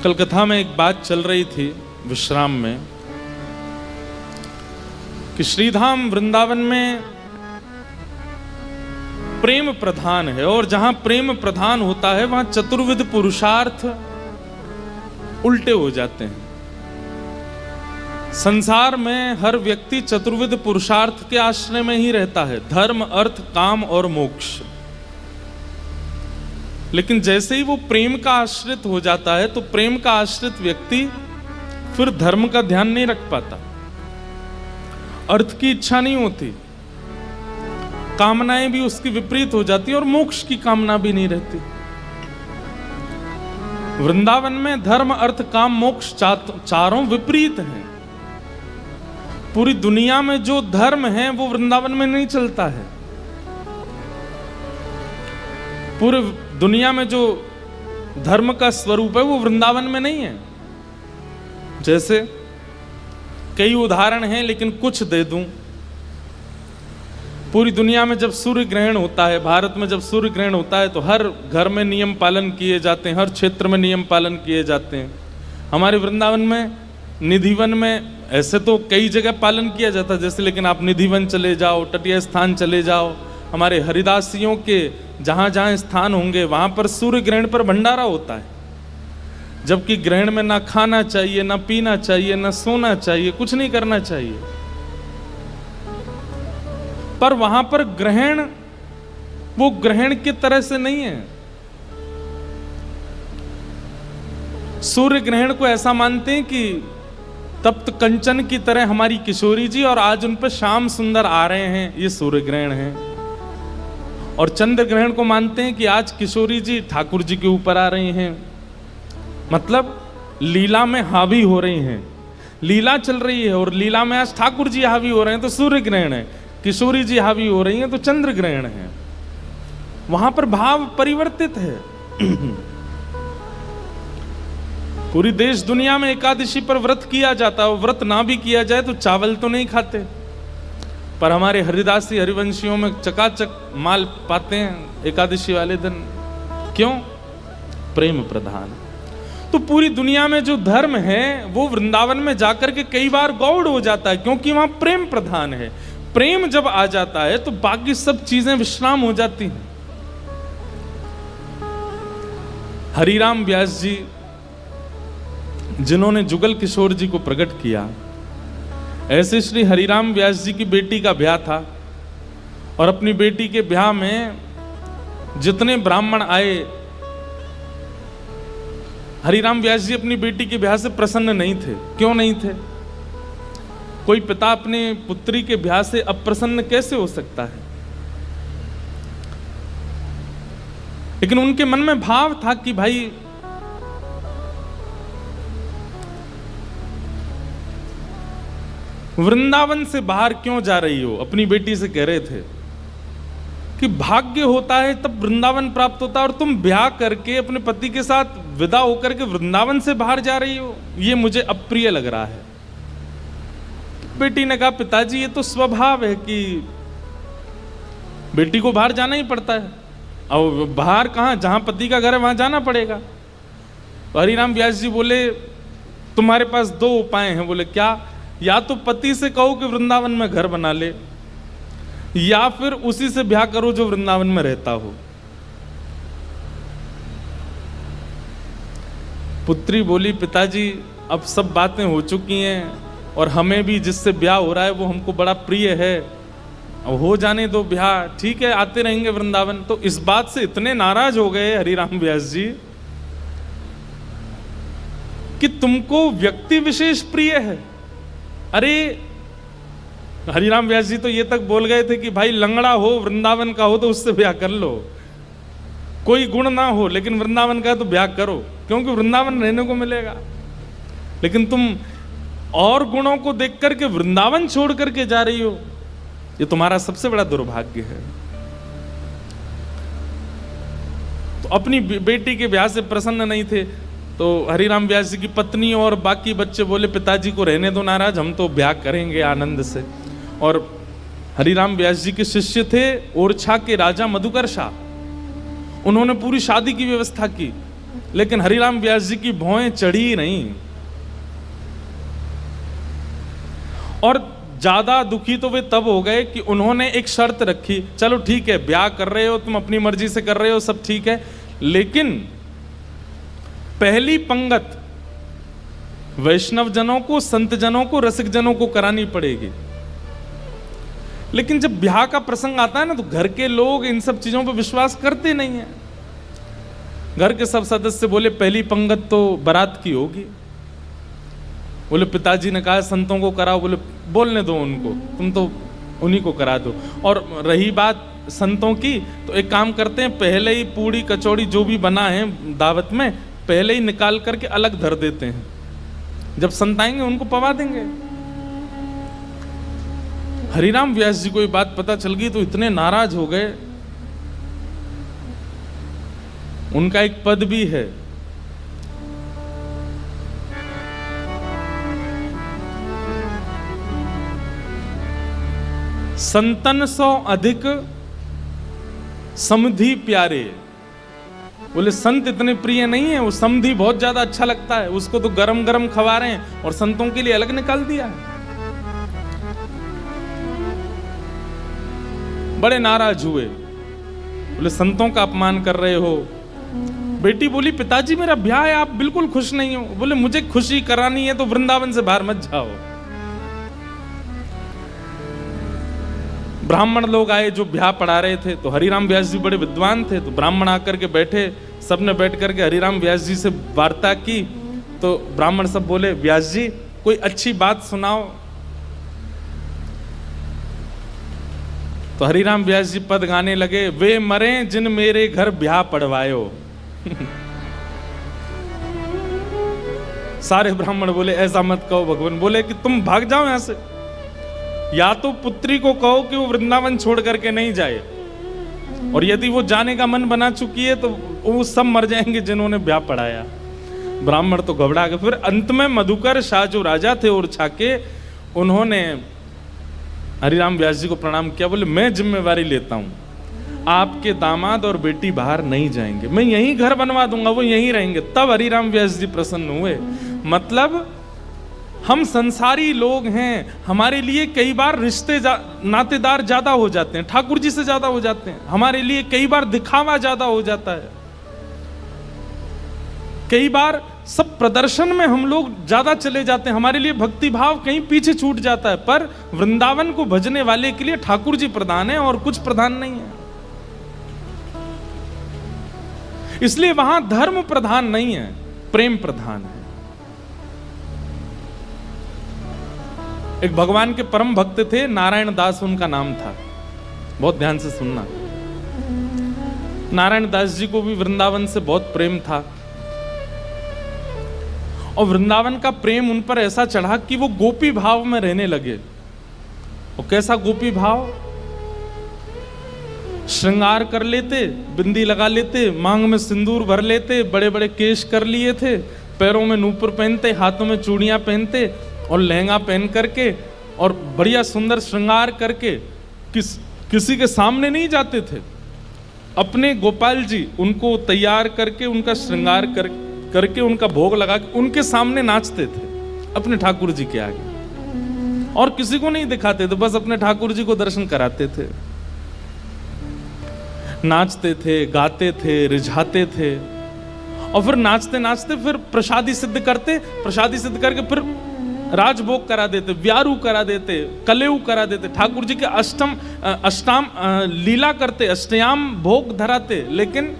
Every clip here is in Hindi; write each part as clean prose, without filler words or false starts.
कल कथा में एक बात चल रही थी विश्राम में कि श्रीधाम वृंदावन में प्रेम प्रधान है, और जहां प्रेम प्रधान होता है वहां चतुर्विध पुरुषार्थ उल्टे हो जाते हैं। संसार में हर व्यक्ति चतुर्विध पुरुषार्थ के आश्रय में ही रहता है, धर्म, अर्थ, काम और मोक्ष। लेकिन जैसे ही वो प्रेम का आश्रित हो जाता है तो प्रेम का आश्रित व्यक्ति फिर धर्म का ध्यान नहीं रख पाता, अर्थ की इच्छा नहीं होती, कामनाएं भी उसकी विपरीत हो जाती और मोक्ष की कामना भी नहीं रहती। वृंदावन में धर्म, अर्थ, काम, मोक्ष चारों विपरीत हैं। पूरी दुनिया में जो धर्म है वो वृंदावन में नहीं चलता है। पूरे दुनिया में जो धर्म का स्वरूप है वो वृंदावन में नहीं है। जैसे कई उदाहरण हैं लेकिन कुछ दे दूं। पूरी दुनिया में जब सूर्य ग्रहण होता है, भारत में जब सूर्य ग्रहण होता है तो हर घर में नियम पालन किए जाते हैं, हर क्षेत्र में नियम पालन किए जाते हैं। हमारे वृंदावन में निधिवन में ऐसे तो कई जगह पालन किया जाता है जैसे, लेकिन आप निधिवन चले जाओ, तटीय स्थान चले जाओ, हमारे हरिदासियों के जहाँ जहाँ स्थान होंगे वहाँ पर सूर्य ग्रहण पर भंडारा होता है। जबकि ग्रहण में ना खाना चाहिए, ना पीना चाहिए, ना सोना चाहिए, कुछ नहीं करना चाहिए। पर वहां पर ग्रहण वो ग्रहण की तरह से नहीं है। सूर्य ग्रहण को ऐसा मानते हैं कि तप्त कंचन की तरह हमारी किशोरी जी, और आज उन पर श्याम सुंदर आ रहे हैं, ये सूर्य ग्रहण है। और चंद्र ग्रहण को मानते हैं कि आज किशोरी जी ठाकुर जी के ऊपर आ रही हैं, मतलब लीला में हावी हो रही हैं, लीला चल रही है और लीला में आज ठाकुर जी हावी हो रहे हैं तो सूर्य ग्रहण है, किशोरी जी हावी हो रही हैं तो चंद्र ग्रहण है। वहां पर भाव परिवर्तित है। पूरी देश दुनिया में एकादशी पर व्रत किया जाता है, व्रत ना भी किया जाए तो चावल तो नहीं खाते, पर हमारे हरिदासी हरिवंशियों में चकाचक माल पाते हैं एकादशी वाले दिन। क्यों? प्रेम प्रधान। तो पूरी दुनिया में जो धर्म है वो वृंदावन में जाकर के कई बार गौड़ हो जाता है, क्योंकि वहां प्रेम प्रधान है। प्रेम जब आ जाता है तो बाकी सब चीजें विश्राम हो जाती हैं। हरिराम व्यास जी जिन्होंने जुगल किशोर जी को प्रकट किया, ऐसे श्री हरिराम व्यास जी की बेटी का ब्याह था, और अपनी बेटी के ब्याह में जितने ब्राह्मण आए, हरिराम व्यास जी अपनी बेटी के ब्याह से प्रसन्न नहीं थे। क्यों नहीं थे? कोई पिता अपने पुत्री के ब्याह से अप्रसन्न कैसे हो सकता है? लेकिन उनके मन में भाव था कि भाई वृंदावन से बाहर क्यों जा रही हो? अपनी बेटी से कह रहे थे कि भाग्य होता है तब वृंदावन प्राप्त होता है, और तुम ब्याह करके अपने पति के साथ विदा होकर के वृंदावन से बाहर जा रही हो, ये मुझे अप्रिय लग रहा है। बेटी ने कहा, पिताजी ये तो स्वभाव है कि बेटी को बाहर जाना ही पड़ता है, और बाहर कहाँ, जहां पति का घर है वहां जाना पड़ेगा। तो हरिराम व्यास जी बोले, तुम्हारे पास दो उपाय हैं। बोले क्या? या तो पति से कहो कि वृंदावन में घर बना ले, या फिर उसी से ब्याह करो जो वृंदावन में रहता हो। पुत्री बोली, पिताजी अब सब बातें हो चुकी हैं और हमें भी जिससे ब्याह हो रहा है वो हमको बड़ा प्रिय है, अब हो जाने दो ब्याह, ठीक है आते रहेंगे वृंदावन। तो इस बात से इतने नाराज हो गए हरिराम व्यास जी कि तुमको व्यक्ति विशेष प्रिय है। अरे हरिराम व्यास जी तो ये तक बोल गए थे कि भाई लंगड़ा हो, वृंदावन का हो तो उससे ब्याह कर लो, कोई गुण ना हो लेकिन वृंदावन का है तो ब्याह करो, क्योंकि वृंदावन रहने को मिलेगा। लेकिन तुम और गुणों को देख करके वृंदावन छोड़ करके जा रही हो, ये तुम्हारा सबसे बड़ा दुर्भाग्य है। तो अपनी बेटी के ब्याह से प्रसन्न नहीं थे, तो हरिराम व्यास जी की पत्नी और बाकी बच्चे बोले, पिताजी को रहने दो नाराज, हम तो ब्याह करेंगे आनंद से। और हरिराम व्यास जी के शिष्य थे ओरछा के राजा मधुकर शाह, उन्होंने पूरी शादी की व्यवस्था की। लेकिन हरिराम व्यास जी की भौएं चढ़ी नहीं। और ज्यादा दुखी तो वे तब हो गए कि उन्होंने एक शर्त रखी, चलो ठीक है ब्याह कर रहे हो तुम, अपनी मर्जी से कर रहे हो, सब ठीक है, लेकिन पहली पंगत वैष्णव जनों को, संत जनों को, रसिक जनों को करानी पड़ेगी। लेकिन जब ब्याह का प्रसंग आता है ना, तो घर के लोग इन सब चीजों पर विश्वास करते नहीं है। घर के सब सदस्य बोले पहली पंगत तो बारात की होगी। बोले पिताजी ने कहा संतों को कराओ। बोले बोलने दो उनको, तुम तो उन्हीं को करा दो। और रही बात संतों की, तो एक काम करते हैं, पहले ही पूड़ी कचौड़ी जो भी बना है दावत में, पहले ही निकाल करके अलग धर देते हैं, जब संत आएंगे उनको पवा देंगे। हरिराम व्यास जी को ये बात पता चल गई तो इतने नाराज हो गए। उनका एक पद भी है, संतन सौ अधिक समधि प्यारे। बोले संत इतने प्रिय नहीं है, वो समधि बहुत ज्यादा अच्छा लगता है, उसको तो गरम गरम खवा रहे हैं और संतों के लिए अलग निकाल दिया है। बड़े नाराज हुए, बोले संतों का अपमान कर रहे हो। बेटी बोली पिताजी मेरा ब्याह है, आप बिल्कुल खुश नहीं हो। बोले मुझे खुशी करानी है तो वृंदावन से बाहर मत जाओ। ब्राह्मण लोग आए जो ब्याह पढ़ा रहे थे, तो हरिराम व्यास जी बड़े विद्वान थे, तो ब्राह्मण आकर के बैठे, सबने बैठ करके हरिराम व्यास जी से वार्ता की। तो ब्राह्मण सब बोले व्यास जी कोई अच्छी बात सुनाओ। तो हरिराम व्यास जी पद गाने लगे, वे मरे जिन मेरे घर ब्याह पढ़वायो। सारे ब्राह्मण बोले ऐसा मत कहो भगवान। बोले कि तुम भाग जाओ यहां से, या तो पुत्री को कहो कि वो वृंदावन छोड़ करके नहीं जाए, और यदि वो जाने का मन बना चुकी है तो वो सब मर जाएंगे जिन्होंने ब्याह पढ़ाया। ब्राह्मण तो घबरा गए। फिर अंत में मधुकर शाह जो राजा थे ओरछा के, उन्होंने हरिराम व्यास जी को प्रणाम किया। बोले मैं जिम्मेवारी लेता हूं, आपके दामाद और बेटी बाहर नहीं जाएंगे, मैं यहीं घर बनवा दूंगा, वो यहीं रहेंगे। तब हरिराम व्यास जी प्रसन्न हुए। मतलब हम संसारी लोग हैं, हमारे लिए कई बार रिश्ते नातेदार ज्यादा हो जाते हैं, ठाकुर जी से ज्यादा हो जाते हैं, हमारे लिए कई बार दिखावा ज्यादा हो जाता है, कई बार सब प्रदर्शन में हम लोग ज्यादा चले जाते हैं, हमारे लिए भक्ति भाव कहीं पीछे छूट जाता है। पर वृंदावन को भजने वाले के लिए ठाकुर जी प्रधान है और कुछ प्रधान नहीं है। इसलिए वहां धर्म प्रधान नहीं है, प्रेम प्रधान है। एक भगवान के परम भक्त थे, नारायण दास उनका नाम था, बहुत ध्यान से सुनना। नारायण दास जी को भी वृंदावन से बहुत प्रेम था, और वृंदावन का प्रेम उन पर ऐसा चढ़ा कि वो गोपी भाव में रहने लगे। और कैसा गोपी भाव? श्रृंगार कर लेते, बिंदी लगा लेते, मांग में सिंदूर भर लेते, बड़े बड़े केश कर लिए थे, पैरों में नूपुर पहनते, हाथों में चूड़ियां पहनते और लहंगा पहन करके और बढ़िया सुंदर श्रृंगार करके किसी के सामने नहीं जाते थे। अपने गोपाल जी उनको तैयार करके, उनका श्रृंगार करके उनका भोग लगा के उनके सामने नाचते थे, अपने ठाकुर जी के आगे, और किसी को नहीं दिखाते थे, बस अपने ठाकुर जी को दर्शन कराते थे। नाचते थे, गाते थे, रिझाते थे, और फिर नाचते नाचते फिर प्रसादी सिद्ध करते, प्रसादी सिद्ध करके फिर राजभोग करा देते, व्यारू करा देते, कलेऊ करा देते, ठाकुर जी के अष्टाम लीला करते, अष्टयाम भोग धराते, लेकिन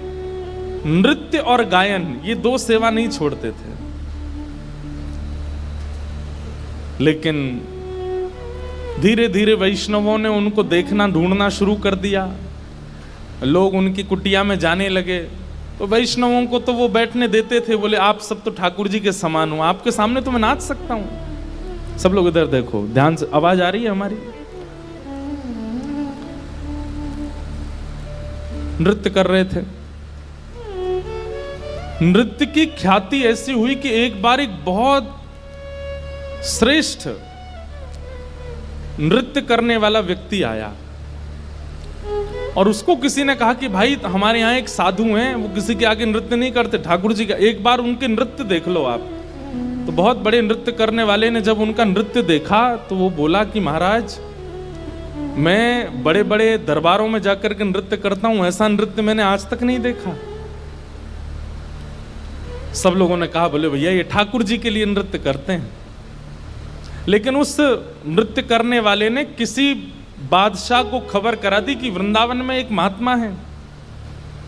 नृत्य और गायन ये दो सेवा नहीं छोड़ते थे। लेकिन धीरे धीरे वैष्णवों ने उनको देखना, ढूंढना शुरू कर दिया, लोग उनकी कुटिया में जाने लगे। तो वैष्णवों को तो वो बैठने देते थे, बोले आप सब तो ठाकुर जी के समान हो, आपके सामने तो मैं नाच सकता हूं। सब लोग इधर देखो, ध्यान से, आवाज आ रही है हमारी? नृत्य कर रहे थे। नृत्य की ख्याति ऐसी हुई कि एक बार एक बहुत श्रेष्ठ नृत्य करने वाला व्यक्ति आया। और उसको किसी ने कहा कि भाई हमारे यहाँ एक साधु हैं, वो किसी के आगे नृत्य नहीं करते, ठाकुर जी का, एक बार उनके नृत्य देख लो आप। तो बहुत बड़े नृत्य करने वाले ने जब उनका नृत्य देखा तो वो बोला कि महाराज मैं बड़े बड़े दरबारों में जाकर के नृत्य करता हूं, ऐसा नृत्य मैंने आज तक नहीं देखा। सब लोगों ने कहा बोले भैया ये ठाकुर जी के लिए नृत्य करते हैं। लेकिन उस नृत्य करने वाले ने किसी बादशाह को खबर करा दी कि वृंदावन में एक महात्मा है,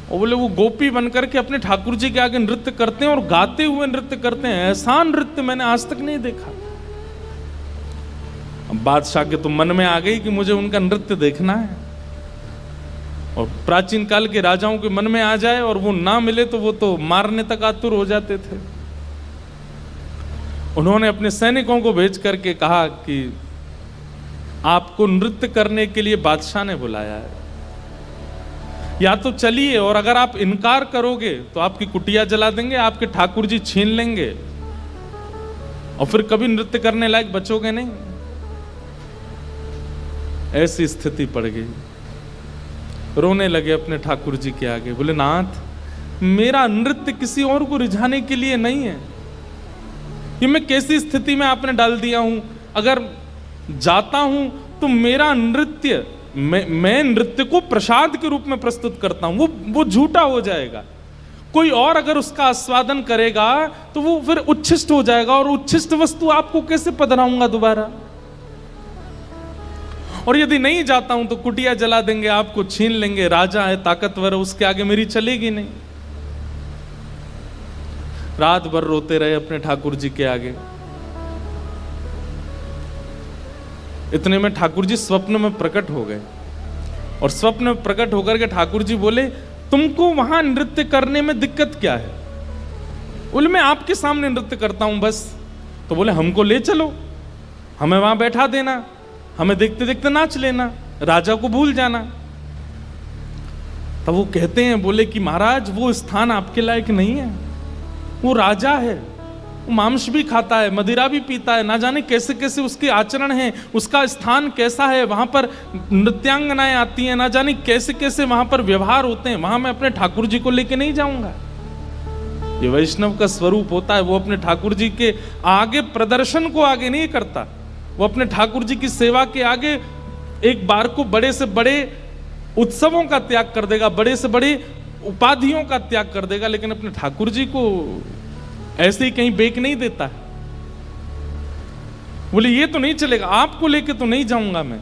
और बोले वो गोपी बनकर के अपने ठाकुर जी के आगे नृत्य करते हैं और गाते हुए नृत्य करते हैं, ऐसा नृत्य मैंने आज तक नहीं देखा। अब बादशाह के तो मन में आ गई कि मुझे उनका नृत्य देखना है, और प्राचीन काल के राजाओं के मन में आ जाए और वो ना मिले तो वो तो मारने तक आतुर हो जाते थे। उन्होंने अपने सैनिकों को भेज करके कहा कि आपको नृत्य करने के लिए बादशाह ने बुलाया है, या तो चलिए, और अगर आप इनकार करोगे तो आपकी कुटिया जला देंगे, आपके ठाकुर जी छीन लेंगे और फिर कभी नृत्य करने लायक बचोगे नहीं। ऐसी स्थिति पड़ गई। रोने लगे अपने ठाकुर जी के आगे, बोले नाथ मेरा नृत्य किसी और को रिझाने के लिए नहीं है, ये मैं कैसी स्थिति में आपने डाल दिया हूं। अगर जाता हूं तो मेरा नृत्य, मैं नृत्य को प्रसाद के रूप में प्रस्तुत करता हूं, वो झूठा हो जाएगा। कोई और अगर उसका आस्वादन करेगा तो वो फिर उच्छिष्ट हो जाएगा, और उच्छिष्ट वस्तु आपको कैसे पधराऊंगा दोबारा। और यदि नहीं जाता हूं तो कुटिया जला देंगे, आपको छीन लेंगे, राजा है ताकतवर है, उसके आगे मेरी चलेगी नहीं। रात भर रोते रहे अपने ठाकुर जी के आगे। इतने में ठाकुर जी स्वप्न में प्रकट हो गए, और स्वप्न में प्रकट होकर के ठाकुर जी बोले तुमको वहां नृत्य करने में दिक्कत क्या है। बोले मैं आपके सामने नृत्य करता हूं बस। तो बोले हमको ले चलो, हमें वहां बैठा देना, हमें देखते देखते नाच लेना, राजा को भूल जाना। तब वो कहते हैं, बोले कि महाराज वो स्थान आपके लायक नहीं है, वो राजा है, वो मांस भी खाता है, मदिरा भी पीता है, ना जाने कैसे कैसे उसके आचरण हैं, उसका स्थान कैसा है, वहां पर नृत्यांगनाएं आती हैं, ना जाने कैसे कैसे वहां पर व्यवहार होते हैं, वहां मैं अपने ठाकुर जी को लेके नहीं जाऊंगा। ये वैष्णव का स्वरूप होता है, वो अपने ठाकुर जी के आगे प्रदर्शन को आगे नहीं करता, वो अपने ठाकुर जी की सेवा के आगे एक बार को बड़े से बड़े उत्सवों का त्याग कर देगा, बड़े से बड़े उपाधियों का त्याग कर देगा, लेकिन अपने ठाकुर जी को ऐसे ही कहीं बेक नहीं देता है। बोले ये तो नहीं चलेगा, आपको लेके तो नहीं जाऊंगा मैं।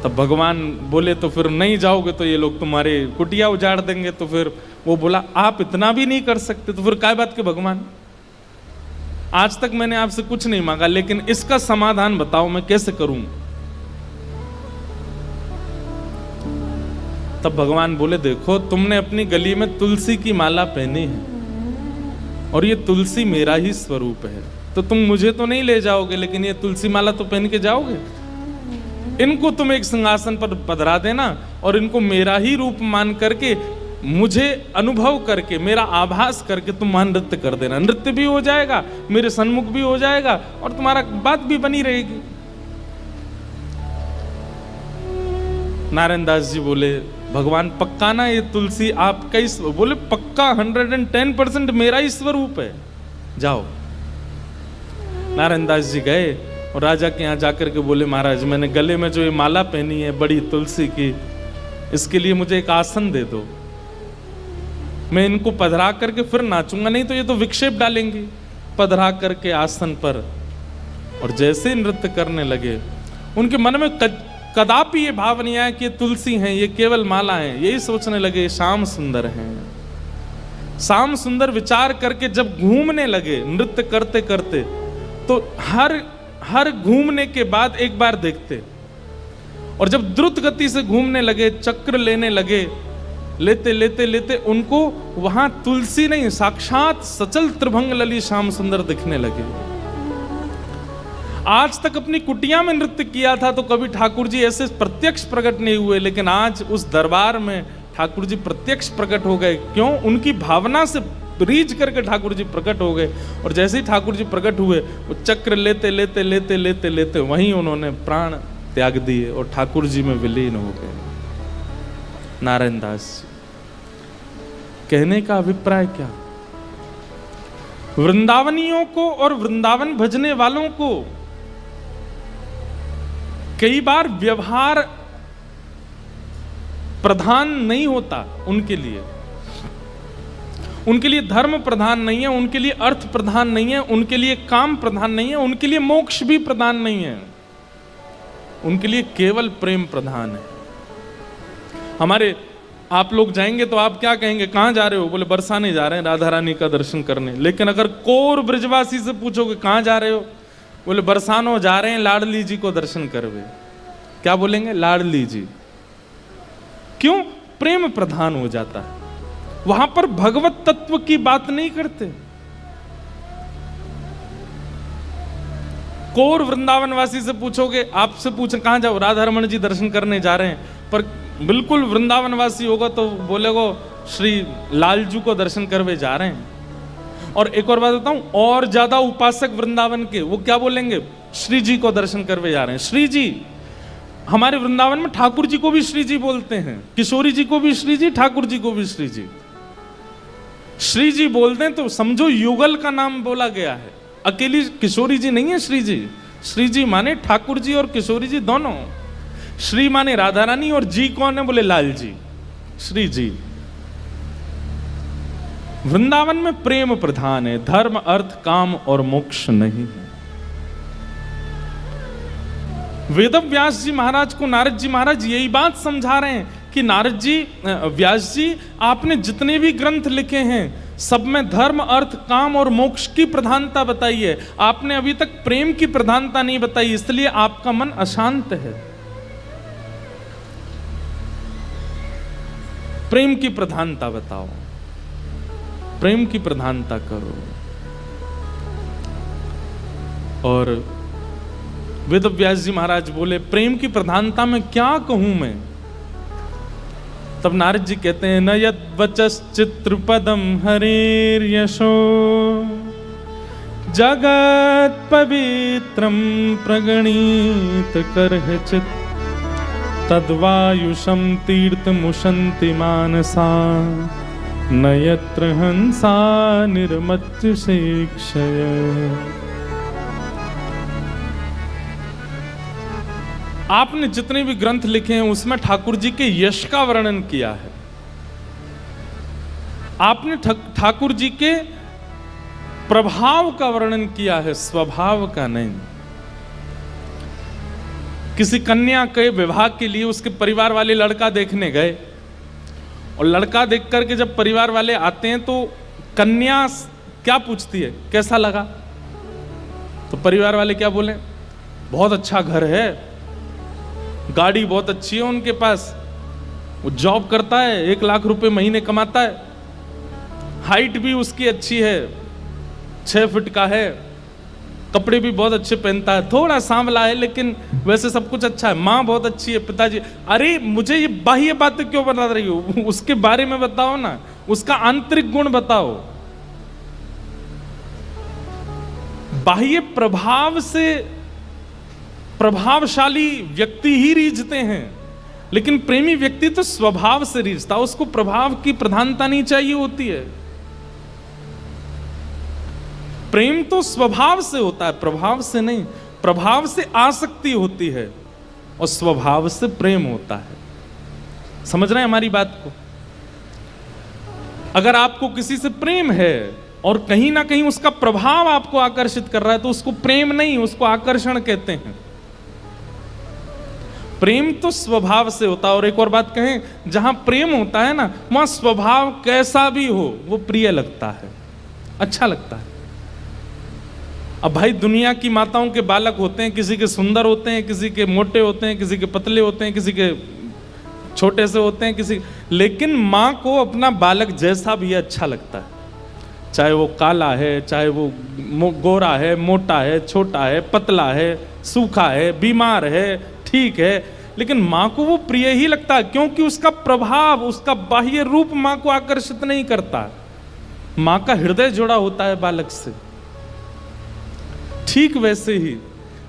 तब भगवान बोले तो फिर नहीं जाओगे तो ये लोग तुम्हारे कुटिया उजाड़ देंगे। तो फिर वो बोला आप इतना भी नहीं कर सकते, तो फिर काय बात के भगवान, आज तक मैंने आपसे कुछ नहीं मांगा, लेकिन इसका समाधान बताओ मैं कैसे करूं। तब भगवान बोले देखो तुमने अपनी गली में तुलसी की माला पहनी है, और ये तुलसी मेरा ही स्वरूप है, तो तुम मुझे तो नहीं ले जाओगे, लेकिन ये तुलसी माला तो पहन के जाओगे। इनको तुम एक सिंहासन पर पधरा देना, और इनको मेरा ही रूप मान करके, मुझे अनुभव करके, मेरा आभास करके तुम वहां नृत्य कर देना। नृत्य भी हो जाएगा, मेरे सन्मुख भी हो जाएगा, और तुम्हारा बात भी बनी रहेगी। नारायण दास जी बोले भगवान पक्का ना ये तुलसी आपका ही? बोले पक्का 110% मेरा ही स्वरूप है, जाओ। नारायण दास जी गए और राजा के यहाँ जाकर के बोले महाराज मैंने गले में जो ये माला पहनी है बड़ी तुलसी की, इसके लिए मुझे एक आसन दे दो, मैं इनको पधरा करके फिर नाचूंगा, नहीं तो ये तो विक्षेप डालेंगे। पधरा करके आसन पर, और जैसे ही नृत्य करने लगे उनके मन में कदापि ये भाव नहीं आया कि ये तुलसी हैं, ये केवल माला है। यही सोचने लगे श्याम सुंदर हैं। श्याम सुंदर विचार करके जब घूमने लगे नृत्य करते करते, तो हर घूमने के बाद एक बार देखते, और जब द्रुत गति से घूमने लगे, चक्र लेने लगे, लेते लेते लेते उनको वहां तुलसी नहीं साक्षात सचल त्रिभंग लली श्याम सुंदर दिखने लगे। आज तक अपनी कुटिया में नृत्य किया था तो कभी ठाकुर जी ऐसे प्रत्यक्ष प्रकट नहीं हुए, लेकिन आज उस दरबार में ठाकुर जी प्रत्यक्ष प्रकट हो गए। क्यों? उनकी भावना से रीझ करके ठाकुर जी प्रकट हो गए, और जैसे ही ठाकुर जी प्रकट हुए वो चक्र लेते लेते लेते लेते लेते वहीं उन्होंने प्राण त्याग दिए और ठाकुर जी में विलीन हो गए। नारायण दास जी, कहने का अभिप्राय क्या? वृंदावनियों को और वृंदावन भजने वालों को कई बार व्यवहार प्रधान नहीं होता। उनके लिए धर्म प्रधान नहीं है, उनके लिए अर्थ प्रधान नहीं है, उनके लिए काम प्रधान नहीं है, उनके लिए मोक्ष भी प्रधान नहीं है, उनके लिए केवल प्रेम प्रधान है। हमारे आप लोग जाएंगे तो आप क्या कहेंगे, कहां जा रहे हो? बोले बरसाने जा रहे हैं, राधा रानी का दर्शन करने। लेकिन अगर कोर ब्रजवासी से पूछोगे कहां जा रहे हो, बोले बरसानो जा रहे हैं लाडली जी को दर्शन करवे। क्या बोलेंगे? लाडली जी। क्यों? प्रेम प्रधान हो जाता है। वहां पर भगवत तत्व की बात नहीं करते। कोर वृंदावनवासी से पूछोगे, आपसे पूछे कहां जाओ, राधा रमन जी दर्शन करने जा रहे हैं, पर बिल्कुल वृंदावनवासी होगा तो बोलेगो श्री लालजू को दर्शन करवे जा रहे हैं। और एक और बात बताऊं, और ज्यादा उपासक वृंदावन के वो क्या बोलेंगे? श्री जी को दर्शन करवे जा रहे हैं। श्री जी, हमारे वृंदावन में ठाकुर जी को भी श्री जी बोलते हैं, किशोरी जी को भी श्री जी, ठाकुर जी को भी श्री जी। श्री जी बोलते हैं तो समझो युगल का नाम बोला गया है, अकेली किशोरी जी नहीं है श्री जी। श्री जी माने ठाकुर जी और किशोरी जी दोनों। श्री माने राधा रानी और जी कौन है? बोले लाल जी, श्री जी। वृंदावन में प्रेम प्रधान है, धर्म अर्थ काम और मोक्ष नहीं है। वेदव्यास जी महाराज को नारद जी महाराज यही बात समझा रहे हैं कि नारद जी, व्यास जी, आपने जितने भी ग्रंथ लिखे हैं सब में धर्म अर्थ काम और मोक्ष की प्रधानता बताई है, आपने अभी तक प्रेम की प्रधानता नहीं बताई, इसलिए आपका मन अशांत है। प्रेम की प्रधानता बताओ, प्रेम की प्रधानता करो। और वेदव्यास जी महाराज बोले प्रेम की प्रधानता में क्या कहूं मैं? तब नारद जी कहते हैं, न यद वचश्चित्रपदम हरेर यशो जगत पवित्रम प्रगणित करहिचित तद्वायुषम तीर्थमुशन्ति मानसा न यत्र हंसा निर्मत्य शिक्षय। आपने जितने भी ग्रंथ लिखे हैं उसमें ठाकुर जी के यश का वर्णन किया है। आपने ठाकुर जी के प्रभाव का वर्णन किया है, स्वभाव का नहीं। किसी कन्या के विवाह के लिए उसके परिवार वाले लड़का देखने गए और लड़का देख करके जब परिवार वाले आते हैं तो कन्या क्या पूछती है, कैसा लगा? तो परिवार वाले क्या बोले? बहुत अच्छा घर है, गाड़ी बहुत अच्छी है उनके पास, वो जॉब करता है, 1 लाख रुपए महीने कमाता है, हाइट भी उसकी अच्छी है, 6 फीट का है, कपड़े भी बहुत अच्छे पहनता है, थोड़ा सांवला है लेकिन वैसे सब कुछ अच्छा है, माँ बहुत अच्छी है, पिताजी। अरे मुझे ये बाह्य बातें क्यों बता रही हो? उसके बारे में बताओ ना, उसका आंतरिक गुण बताओ। बाह्य प्रभाव से प्रभावशाली व्यक्ति ही रीझते हैं, लेकिन प्रेमी व्यक्ति तो स्वभाव से रीझता, उसको प्रभाव की प्रधानता नहीं चाहिए होती है। प्रेम तो स्वभाव से होता है, प्रभाव से नहीं। प्रभाव से आसक्ति होती है और स्वभाव से प्रेम होता है। समझ रहे हैं हमारी बात को? अगर आपको किसी से प्रेम है और कहीं ना कहीं उसका प्रभाव आपको आकर्षित कर रहा है तो उसको प्रेम नहीं, उसको आकर्षण कहते हैं। प्रेम तो स्वभाव से होता है। और एक और बात कहें, जहां प्रेम होता है ना, वहां स्वभाव कैसा भी हो वो प्रिय लगता है, अच्छा लगता है। अब भाई दुनिया की माताओं के बालक होते हैं, किसी के सुंदर होते हैं, किसी के मोटे होते हैं, किसी के पतले होते हैं, किसी के छोटे से होते हैं, किसी, लेकिन माँ को अपना बालक जैसा भी अच्छा लगता है, चाहे वो काला है, चाहे वो गोरा है, मोटा है, छोटा है, पतला है, सूखा है, बीमार है, ठीक है, लेकिन माँ को वो प्रिय ही लगता है, क्योंकि उसका प्रभाव, उसका बाह्य रूप माँ को आकर्षित नहीं करता। माँ का हृदय जुड़ा होता है बालक से। ठीक वैसे ही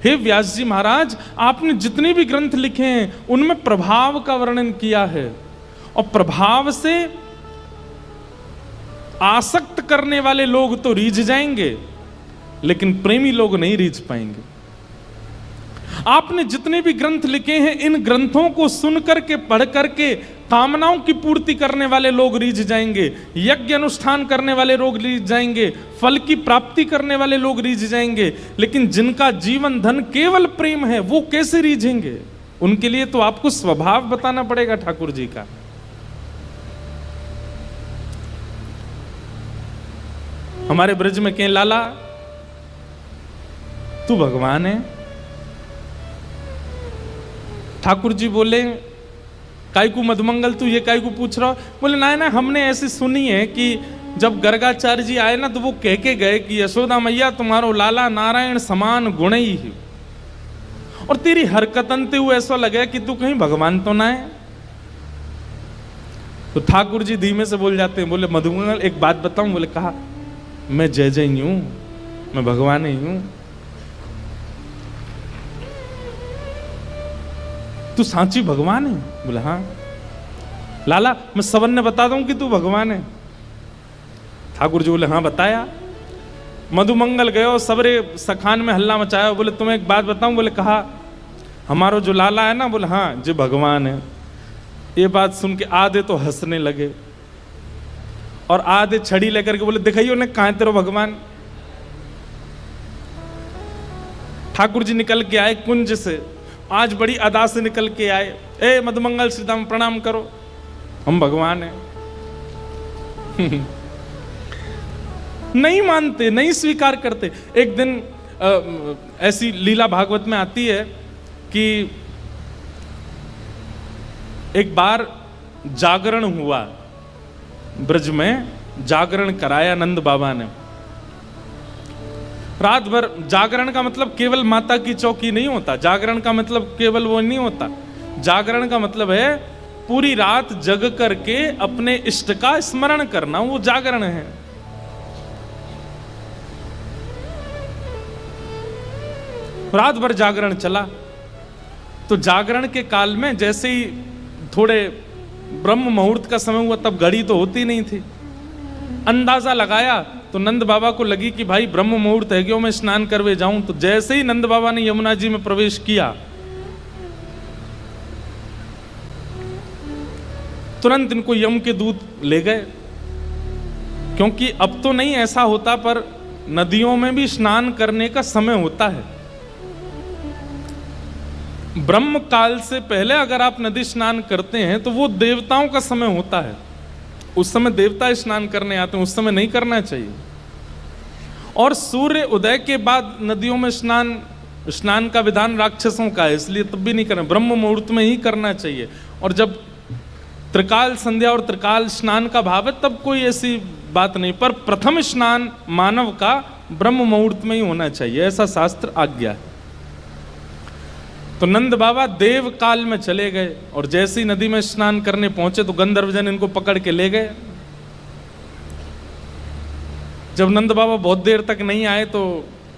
हे व्यास जी महाराज, आपने जितने भी ग्रंथ लिखे हैं उनमें प्रभाव का वर्णन किया है, और प्रभाव से आसक्त करने वाले लोग तो रीझ जाएंगे, लेकिन प्रेमी लोग नहीं रीझ पाएंगे। आपने जितने भी ग्रंथ लिखे हैं, इन ग्रंथों को सुन करके, पढ़ करके कामनाओं की पूर्ति करने वाले लोग रीझ जाएंगे, यज्ञ अनुष्ठान करने वाले लोग रीझ जाएंगे, फल की प्राप्ति करने वाले लोग रीझ जाएंगे, लेकिन जिनका जीवन धन केवल प्रेम है वो कैसे रीझेंगे? उनके लिए तो आपको स्वभाव बताना पड़ेगा ठाकुर जी का। हमारे ब्रज में कहें, लाला तू भगवान है। ठाकुर जी बोले, काय को मधुमंगल तू ये काय को पूछ रहा? बोले ना ना, हमने ऐसी सुनी है कि जब गर्गाचार्य जी आए ना तो वो कह के गए कि यशोदा मैया तुम्हारो लाला नारायण समान गुण ही है, और तेरी हरकतन ते हुए ऐसा लगे कि तू कहीं भगवान तो ना है। तो ठाकुर जी धीमे से बोल जाते हैं, बोले मधुमंगल एक बात बताऊं? बोले कहा, मैं जय जय ही हूं, मैं भगवान ही हूं। तू सांची भगवान है? बोले हाँ। लाला मैं सबन ने बता दूं कि तू भगवान है? ठाकुर जी बोले हाँ बताया। मधुमंगल गए और सबरे सखान में हल्ला मचाया। बोले तुम्हें एक बात बताऊं? बोले कहा, हमारो जो लाला है ना, बोले हाँ जो भगवान है। ये बात सुन के आधे तो हंसने लगे और आधे छड़ी लेकर के बोले दिखाइयो ने कहां तेरो भगवान। ठाकुर जी निकल के आए कुंज से, आज बड़ी अदा से निकल के आए। ए मधुमंगल श्रीदाम प्रणाम करो, हम भगवान हैं। नहीं मानते, नहीं स्वीकार करते। एक दिन ऐसी लीला भागवत में आती है कि एक बार जागरण हुआ, ब्रज में जागरण कराया नंद बाबा ने। रात भर जागरण का मतलब केवल माता की चौकी नहीं होता, जागरण का मतलब केवल वो नहीं होता। जागरण का मतलब है पूरी रात जग करके अपने इष्ट का स्मरण करना, वो जागरण है। रात भर जागरण चला, तो जागरण के काल में जैसे ही थोड़े ब्रह्म मुहूर्त का समय हुआ, तब घड़ी तो होती नहीं थी। अंदाजा लगाया तो नंद बाबा को लगी कि भाई ब्रह्म मुहूर्त है, क्यों मैं स्नान करवे जाऊं। तो जैसे ही नंद बाबा ने यमुना जी में प्रवेश किया, तुरंत इनको यम के दूत ले गए, क्योंकि अब तो नहीं ऐसा होता, पर नदियों में भी स्नान करने का समय होता है। ब्रह्म काल से पहले अगर आप नदी स्नान करते हैं तो वो देवताओं का समय होता है, उस समय देवता स्नान करने आते हैं, उस समय नहीं करना चाहिए। और सूर्य उदय के बाद नदियों में स्नान का विधान राक्षसों का है, इसलिए तब भी नहीं करना, ब्रह्म मुहूर्त में ही करना चाहिए। और जब त्रिकाल संध्या और त्रिकाल स्नान का भाव है तब कोई ऐसी बात नहीं, पर प्रथम स्नान मानव का ब्रह्म मुहूर्त में ही होना चाहिए, ऐसा शास्त्र आज्ञा है। तो नंद बाबा देव काल में चले गए, और जैसे ही नदी में स्नान करने पहुंचे तो गंधर्वजन इनको पकड़ के ले गए। जब नंद बाबा बहुत देर तक नहीं आए तो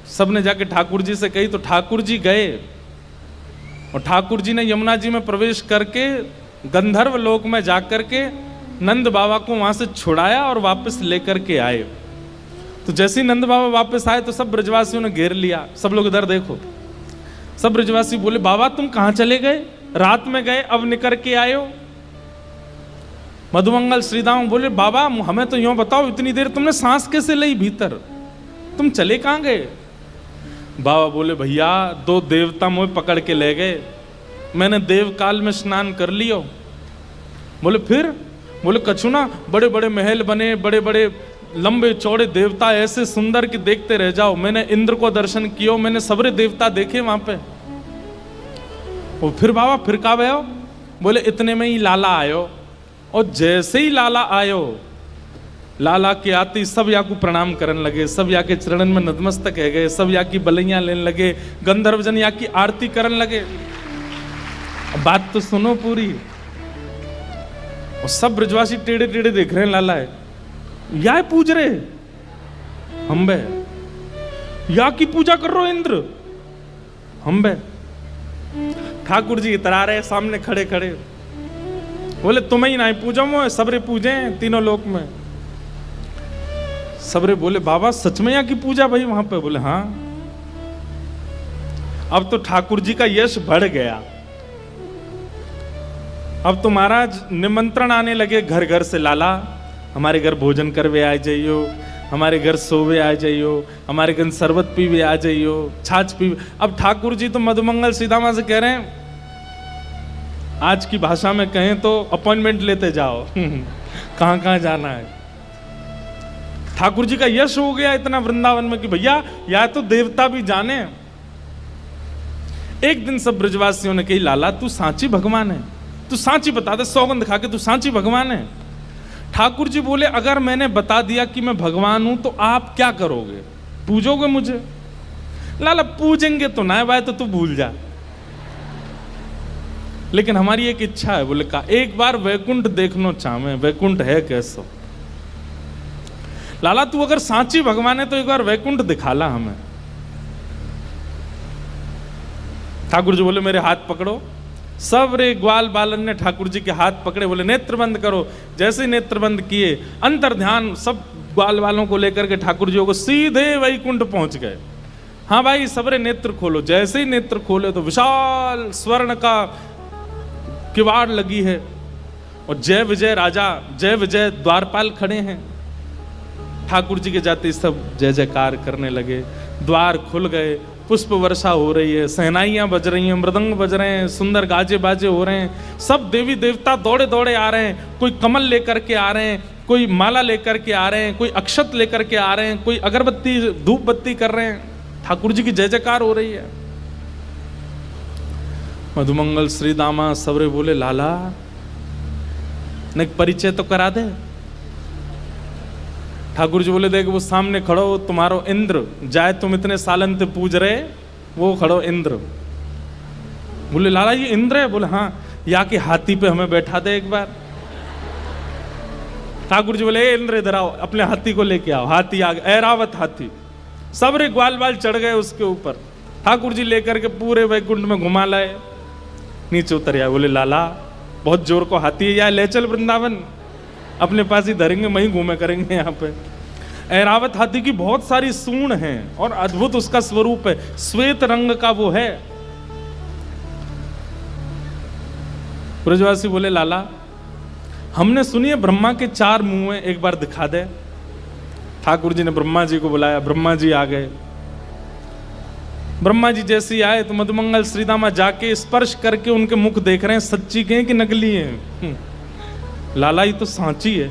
सबने जाके ठाकुर जी से कही, तो ठाकुर जी गए और ठाकुर जी ने यमुना जी में प्रवेश करके गंधर्व लोक में जाकर के नंद बाबा को वहां से छुड़ाया और वापस लेकर के आए। तो जैसे ही नंद बाबा वापस आए तो सब ब्रजवासियों ने घेर लिया। सब लोग इधर देखो, सब ब्रजवासी बोले, बाबा तुम कहां चले गए? रात में गए, अब निकल के आए हो। मधुमंगल श्रीदाम बोले, बाबा हमें तो यूं बताओ, इतनी देर तुमने सांस कैसे ली भीतर, तुम चले कहां गए? बाबा बोले, भैया दो देवता मुझे पकड़ के ले गए, मैंने देव काल में स्नान कर लियो। बोले फिर? बोले कछु ना, बड़े बड़े महल बने, बड़े बड़े लंबे चौड़े देवता ऐसे सुंदर कि देखते रह जाओ। मैंने इंद्र को दर्शन कियो, मैंने सबरे देवता देखे वहां पे। और फिर बाबा फिर कब आयो? बोले इतने में ही लाला आयो, और जैसे ही लाला आयो, लाला के आते सब या को प्रणाम करने लगे, सब या के चरणन में नतमस्तक है गए, सब या की बलैया लेने लगे, गंधर्वजन या की आरती करने लगे। बात तो सुनो पूरी। और सब ब्रजवासी टेढ़े टेढ़े देख रहे हैं, लाला है या पूज रहे हम बे या की पूजा कर रहे हो इंद्र? हम बे। ठाकुर जी इतरा रहे सामने खड़े खड़े, बोले तुम्हें ही ना पूजा मो, सबरे पूजे हैं तीनों लोक में। सबरे बोले बाबा सच में यहाँ की पूजा भाई वहां पे? बोले हाँ। अब तो ठाकुर जी का यश बढ़ गया। अब तो महाराज निमंत्रण आने लगे घर घर से, लाला हमारे घर भोजन करवे आ जाइयो, हमारे घर सोवे आ जाइयो, हमारे घर शरबत पीवे आ जाइयो, छाछ पीवे। अब ठाकुर जी तो मधुमंगल सीतामा से कह रहे हैं, आज की भाषा में कहें तो अपॉइंटमेंट लेते जाओ कहां कहां जाना है। ठाकुर जी का यश हो गया इतना वृंदावन में कि भैया या तो देवता भी जाने। एक दिन सब ब्रजवासियों ने कही, लाला तू सांची भगवान है, तू सांची बता दे, सौगंध खा के तू सांची भगवान है। ठाकुर जी बोले अगर मैंने बता दिया कि मैं भगवान हूं तो आप क्या करोगे? पूजोगे मुझे? लाला पूजेंगे तो ना भाई, तो तू भूल जा, लेकिन हमारी एक इच्छा है। बोले का एक बार वैकुंठ देखनो चाहे, वैकुंठ है कैसो? लाला तू अगर सांची भगवान है तो एक बार वैकुंठ दिखाला हमें। ठाकुर जी बोले मेरे हाथ पकड़ो। सब रे ग्वाल बालन ने ठाकुर जी के हाथ पकड़े, बोले नेत्र बंद करो। जैसे ही नेत्र बंद किए, अंतर ध्यान सब ग्वाल वालों को लेकर के ठाकुर जी को सीधे वैकुंठ पहुंच गए। हाँ भाई सबरे नेत्र खोलो। जैसे ही नेत्र खोले तो विशाल स्वर्ण का किवाड़ लगी है और जय विजय राजा, जय विजय द्वारपाल खड़े हैं। ठाकुर जी के जाते सब जय जयकार करने लगे, द्वार खुल गए, पुष्प वर्षा हो रही है, सहनाइयां बज रही हैं, मृदंग बज रहे हैं, सुंदर गाजे बाजे हो रहे हैं। सब देवी देवता दौड़े दौड़े आ रहे हैं। कोई कमल लेकर के आ रहे हैं, कोई माला लेकर के आ रहे हैं, कोई अक्षत लेकर के आ रहे हैं, कोई अगरबत्ती धूप बत्ती कर रहे हैं। ठाकुर जी की जय जयकार हो रही है। मधुमंगल श्री दामा सबरे बोले लाला ने परिचय तो करा दे। ठाकुर जी बोले देख वो सामने खड़ो तुम्हारो इंद्र, जाए तुम इतने सालन से पूज रहे, वो खड़ो इंद्र। बोले लाला ये इंद्र है? बोले हाँ। या के हाथी पे हमें बैठा दे एक बार। ठाकुर जी बोले इंद्र इधर आओ, अपने हाथी को लेके आओ। हाथी आ गया, ऐरावत हाथी। सब रे ग्वाल बाल चढ़ गए उसके ऊपर। ठाकुर जी लेकर के पूरे वैकुंठ में घुमा लाए, नीचे उतर आए। बोले लाला बहुत जोर को हाथी है, या ले चल वृंदावन, अपने पास ही धरेंगे, वहीं घूमे करेंगे यहाँ पे। ऐरावत हाथी की बहुत सारी सूंड हैं और अद्भुत उसका स्वरूप है, श्वेत रंग का वो है। ब्रजवासी बोले लाला हमने सुनी है ब्रह्मा के 4 मुंह हैं, एक बार दिखा दे। ठाकुर जी ने ब्रह्मा जी को बुलाया, ब्रह्मा जी आ गए। ब्रह्मा जी जैसे ही आए तो मधुमंगल श्रीदामा जाके स्पर्श करके उनके मुख देख रहे हैं, सच्ची के हैं कि नकली हैं। लाला ये तो सांची है।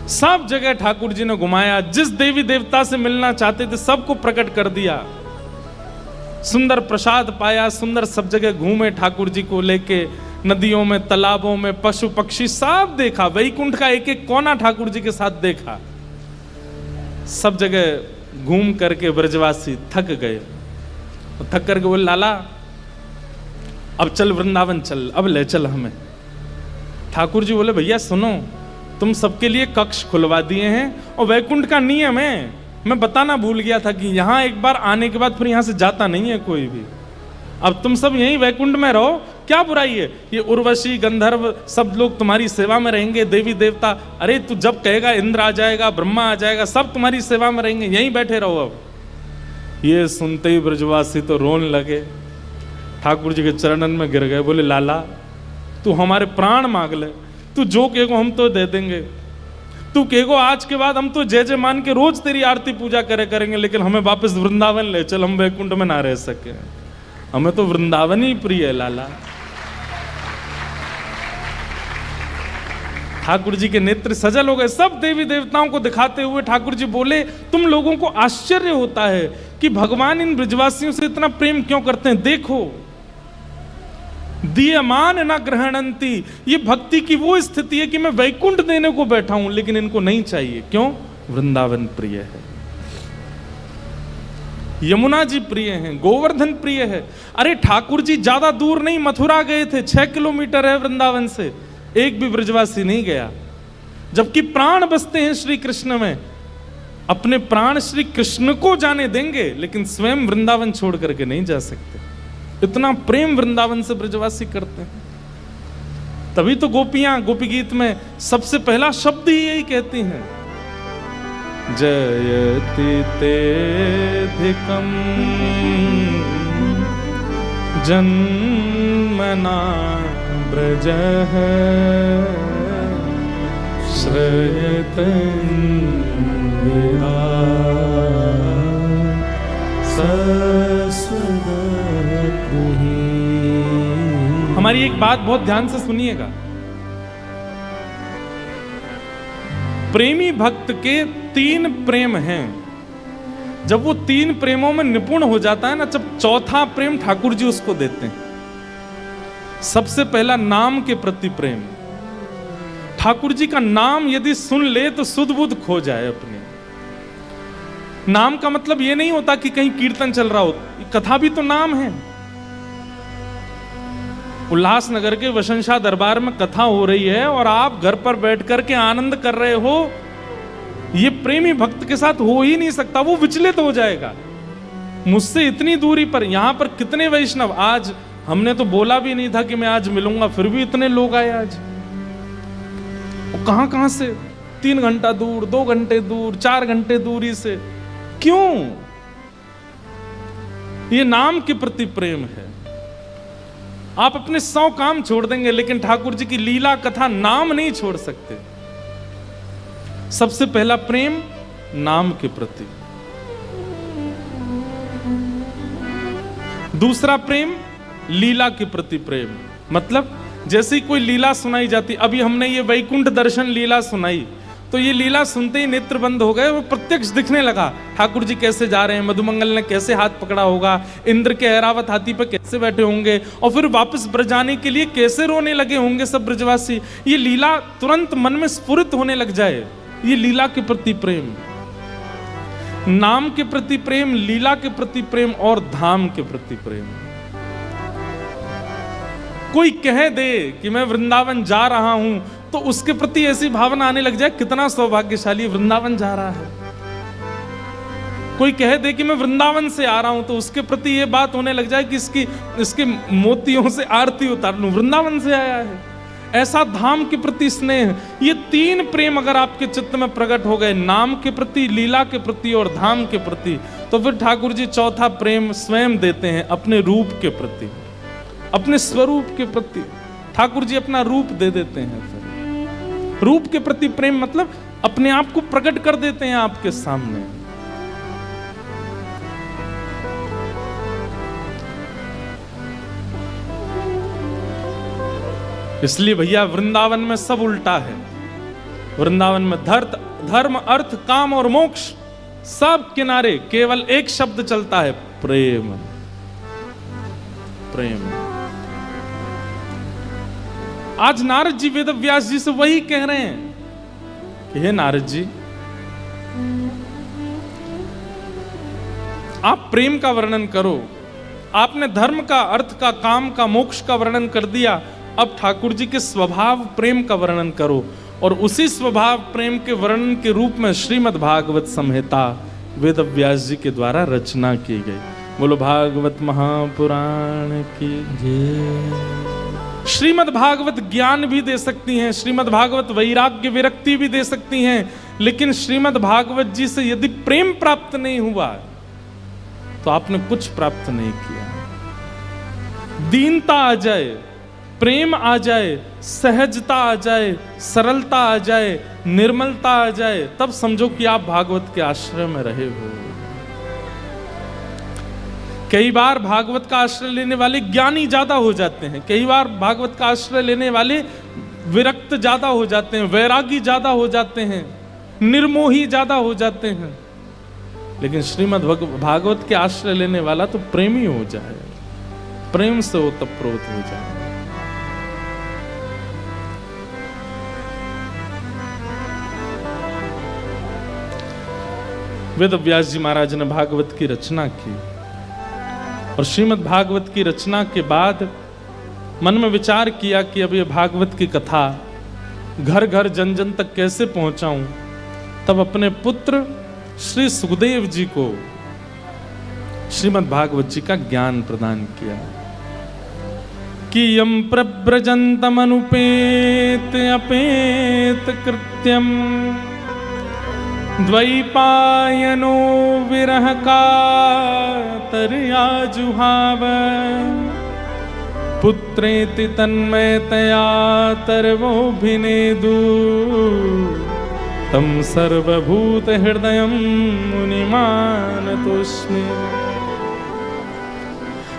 सब जगह ठाकुर जी ने घुमाया, जिस देवी देवता से मिलना चाहते थे सबको प्रकट कर दिया। सुंदर प्रसाद पाया, सुंदर सब जगह घूमे ठाकुर जी को लेके, नदियों में, तालाबों में, पशु पक्षी सब देखा। वैकुंठ का एक एक कोना ठाकुर जी के साथ देखा। सब जगह घूम करके ब्रजवासी थक गए। थक करके बोले लाला अब चल वृंदावन चल, अब ले चल हमें। ठाकुर जी बोले भैया सुनो, तुम सबके लिए कक्ष खुलवा दिए हैं और वैकुंठ का नियम है, मैं बताना भूल गया था कि यहां एक बार आने के बाद फिर यहां से जाता नहीं है कोई भी। अब तुम सब यहीं वैकुंठ में रहो, क्या बुराई है? ये उर्वशी गंधर्व सब लोग तुम्हारी सेवा में रहेंगे, देवी देवता। अरे तू जब कहेगा इंद्र आ जाएगा, ब्रह्मा आ जाएगा, सब तुम्हारी सेवा में रहेंगे, यहीं बैठे रहो। अब ये सुनते ही ब्रजवासी तो रोने लगे, ठाकुर जी के चरणन में गिर गए। बोले लाला तू हमारे प्राण मांग ले, तू जो कहेगो हम तो दे देंगे। तू कहेगो आज के बाद हम तो जय जय मान के रोज तेरी आरती पूजा करे करेंगे, लेकिन हमें वापस वृंदावन ले चल, हम वैकुंठ में ना रह सके। हमें तो वृंदावन ही प्रिय है लाला। ठाकुर जी के नेत्र सजल हो गए। सब देवी देवताओं को दिखाते हुए ठाकुर जी बोले तुम लोगों को आश्चर्य होता है कि भगवान इन ब्रजवासियों से इतना प्रेम क्यों करते हैं। देखो दीयमान न ग्रहणंती, ये भक्ति की वो स्थिति है कि मैं वैकुंठ देने को बैठा हूं लेकिन इनको नहीं चाहिए। क्यों? वृंदावन प्रिय है, यमुना जी प्रिय हैं, गोवर्धन प्रिय है। अरे ठाकुर जी ज्यादा दूर नहीं, मथुरा गए थे, 6 किलोमीटर है वृंदावन से, एक भी ब्रजवासी नहीं गया, जबकि प्राण बसते हैं श्री कृष्ण में। अपने प्राण श्री कृष्ण को जाने देंगे, लेकिन स्वयं वृंदावन छोड़ करके नहीं जा सकते। इतना प्रेम वृंदावन से ब्रजवासी करते हैं। तभी तो गोपियां गोपी गीत में सबसे पहला शब्द ही यही कहती हैं, जयति तेधिकम जन्मना ब्रजः श्रयतं विहा सस्वगतिः। हमारी एक बात बहुत ध्यान से सुनिएगा, प्रेमी भक्त के 3 प्रेम हैं। जब वो 3 प्रेमों में निपुण हो जाता है ना, जब चौथा प्रेम ठाकुर जी उसको देते हैं। सबसे पहला नाम के प्रति प्रेम। ठाकुर जी का नाम यदि सुन ले तो सुध बुध खो जाए अपने। नाम का मतलब ये नहीं होता कि कहीं कीर्तन चल रहा हो, कथा भी तो नाम है। उल्लासनगर के वसंशा दरबार में कथा हो रही है और आप घर पर बैठ कर के आनंद कर रहे हो, ये प्रेमी भक्त के साथ हो ही नहीं सकता, वो विचलित हो जाएगा। मुझसे इतनी दूरी पर, यहां पर कितने वैष्णव, आज हमने तो बोला भी नहीं था कि मैं आज मिलूंगा, फिर भी इतने लोग आए आज। वो कहां से, 3 घंटा दूर, 2 घंटे दूर, 4 घंटे दूरी से। क्यों? ये नाम के प्रति प्रेम है। आप अपने 100 काम छोड़ देंगे, लेकिन ठाकुर जी की लीला कथा नाम नहीं छोड़ सकते। सबसे पहला प्रेम नाम के प्रति। दूसरा प्रेम लीला के प्रति प्रेम। मतलब जैसे ही कोई लीला सुनाई जाती, अभी हमने ये वैकुंठ दर्शन लीला सुनाई, तो ये लीला सुनते ही नेत्र बंद हो गए, वो प्रत्यक्ष दिखने लगा। ठाकुर जी कैसे जा रहे हैं, मधुमंगल ने कैसे हाथ पकड़ा होगा, इंद्र के ऐरावत हाथी पर कैसे बैठे होंगे, और फिर वापस ब्रज आने के लिए कैसे रोने लगे होंगे सब ब्रजवासी। ये लीला तुरंत मन में स्फुरित होने लग जाए। ये लीला के प्रति प्रेम, नाम के प्रति प्रेम, लीला के प्रति प्रेम और धाम के प्रति प्रेम। कोई कह दे कि मैं वृंदावन जा रहा हूं, तो उसके प्रति ऐसी भावना आने लग जाए, कितना सौभाग्यशाली वृंदावन जा रहा है। कोई कह दे कि मैं वृंदावन से आ रहा हूं, तो उसके प्रति ये बात होने लग जाए कि इसके मोतियों से आरती उतार लूं, वृंदावन से आया है। ऐसा धाम के प्रति स्नेह। ये 3 प्रेम अगर आपके चित्त में प्रकट हो गए, नाम के प्रति, लीला के प्रति और धाम के प्रति, तो फिर ठाकुर जी चौथा प्रेम स्वयं देते हैं, अपने रूप के प्रति, अपने स्वरूप के प्रति। ठाकुर जी अपना रूप दे देते हैं। फिर रूप के प्रति प्रेम मतलब अपने आप को प्रकट कर देते हैं आपके सामने। इसलिए भैया वृंदावन में सब उल्टा है। वृंदावन में धर्म, अर्थ, काम और मोक्ष सब किनारे, केवल एक शब्द चलता है, प्रेम। प्रेम। आज नारद जी वेद व्यास जी से वही कह रहे हैं कि हे नारद जी, आप प्रेम का वर्णन करो। आपने धर्म का, अर्थ का, काम का, मोक्ष का वर्णन कर दिया, अब ठाकुर जी के स्वभाव प्रेम का वर्णन करो। और उसी स्वभाव प्रेम के वर्णन के रूप में श्रीमद् भागवत संहिता वेद व्यास जी के द्वारा रचना की गई। बोलो भागवत महापुराण की जय। श्रीमद् भागवत ज्ञान भी दे सकती हैं, श्रीमद् भागवत वैराग्य विरक्ति भी दे सकती हैं, लेकिन श्रीमद् भागवत जी से यदि प्रेम प्राप्त नहीं हुआ तो आपने कुछ प्राप्त नहीं किया। दीनता आ जाए, प्रेम आ जाए, सहजता आ जाए, सरलता आ जाए, निर्मलता आ जाए, तब समझो कि आप भागवत के आश्रय में रहे हो। कई बार भागवत का आश्रय लेने वाले ज्ञानी ज्यादा हो जाते हैं, कई बार भागवत का आश्रय लेने वाले विरक्त ज्यादा हो जाते हैं, वैरागी ज्यादा हो जाते हैं, निर्मोही ज्यादा हो जाते हैं। लेकिन श्रीमद् भागवत के आश्रय लेने वाला तो प्रेमी हो जाए, प्रेम से ओतप्रोत हो जाए। वेद व्यास जी महाराज ने भागवत की रचना की और श्रीमद् भागवत की रचना के बाद मन में विचार किया कि अब ये भागवत की कथा घर घर जन जन तक कैसे पहुंचाऊं। तब अपने पुत्र श्री सुखदेव जी को श्रीमद् भागवत जी का ज्ञान प्रदान किया कि यम प्रव्रजन्तमनुपेत अपेत कृत्यम द्वैपायनो विरह कातर्याजुहाव पुत्रेति तन्मयतया तर्वोऽभिनेदु तम सर्वभूत हृदयं मुनिमानतोऽस्मि।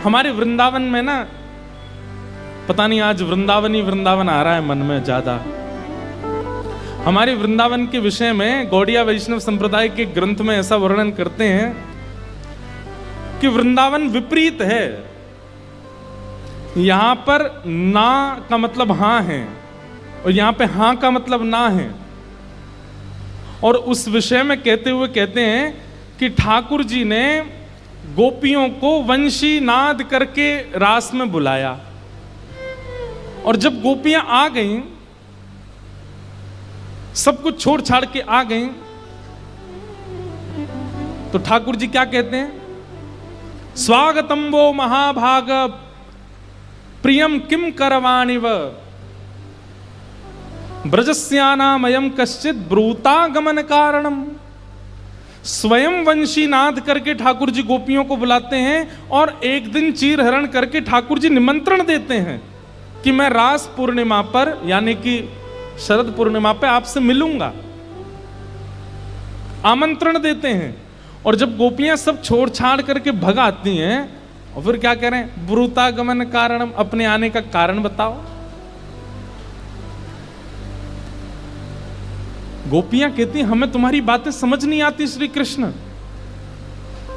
हमारे वृंदावन में ना, पता नहीं आज वृंदावन ही वृंदावन आ रहा है मन में ज्यादा। हमारे वृंदावन के विषय में गौड़िया वैष्णव संप्रदाय के ग्रंथ में ऐसा वर्णन करते हैं कि वृंदावन विपरीत है। यहां पर ना का मतलब हां है और यहां पे हां का मतलब ना है। और उस विषय में कहते हुए कहते हैं कि ठाकुर जी ने गोपियों को वंशी नाद करके रास में बुलाया और जब गोपियां आ गईं, सब कुछ छोड़ छाड़ के आ गईं, तो ठाकुर जी क्या कहते हैं? स्वागतम वो महाभाग प्रियम किम करवाणिव ब्रजस्यानामयम कश्चित ब्रूतागमन कारणम। स्वयं वंशी नाद करके ठाकुर जी गोपियों को बुलाते हैं और एक दिन चीर हरण करके ठाकुर जी निमंत्रण देते हैं कि मैं रास पूर्णिमा पर यानी कि शरद पूर्णिमा पे आपसे मिलूंगा, आमंत्रण देते हैं। और जब गोपियां सब छोड़ छाड़ करके भग आती हैं और फिर क्या कह रहे हैं? ब्रूतागमन कारणम, अपने आने का कारण बताओ। गोपियां कहती हैं हमें तुम्हारी बातें समझ नहीं आती श्री कृष्ण।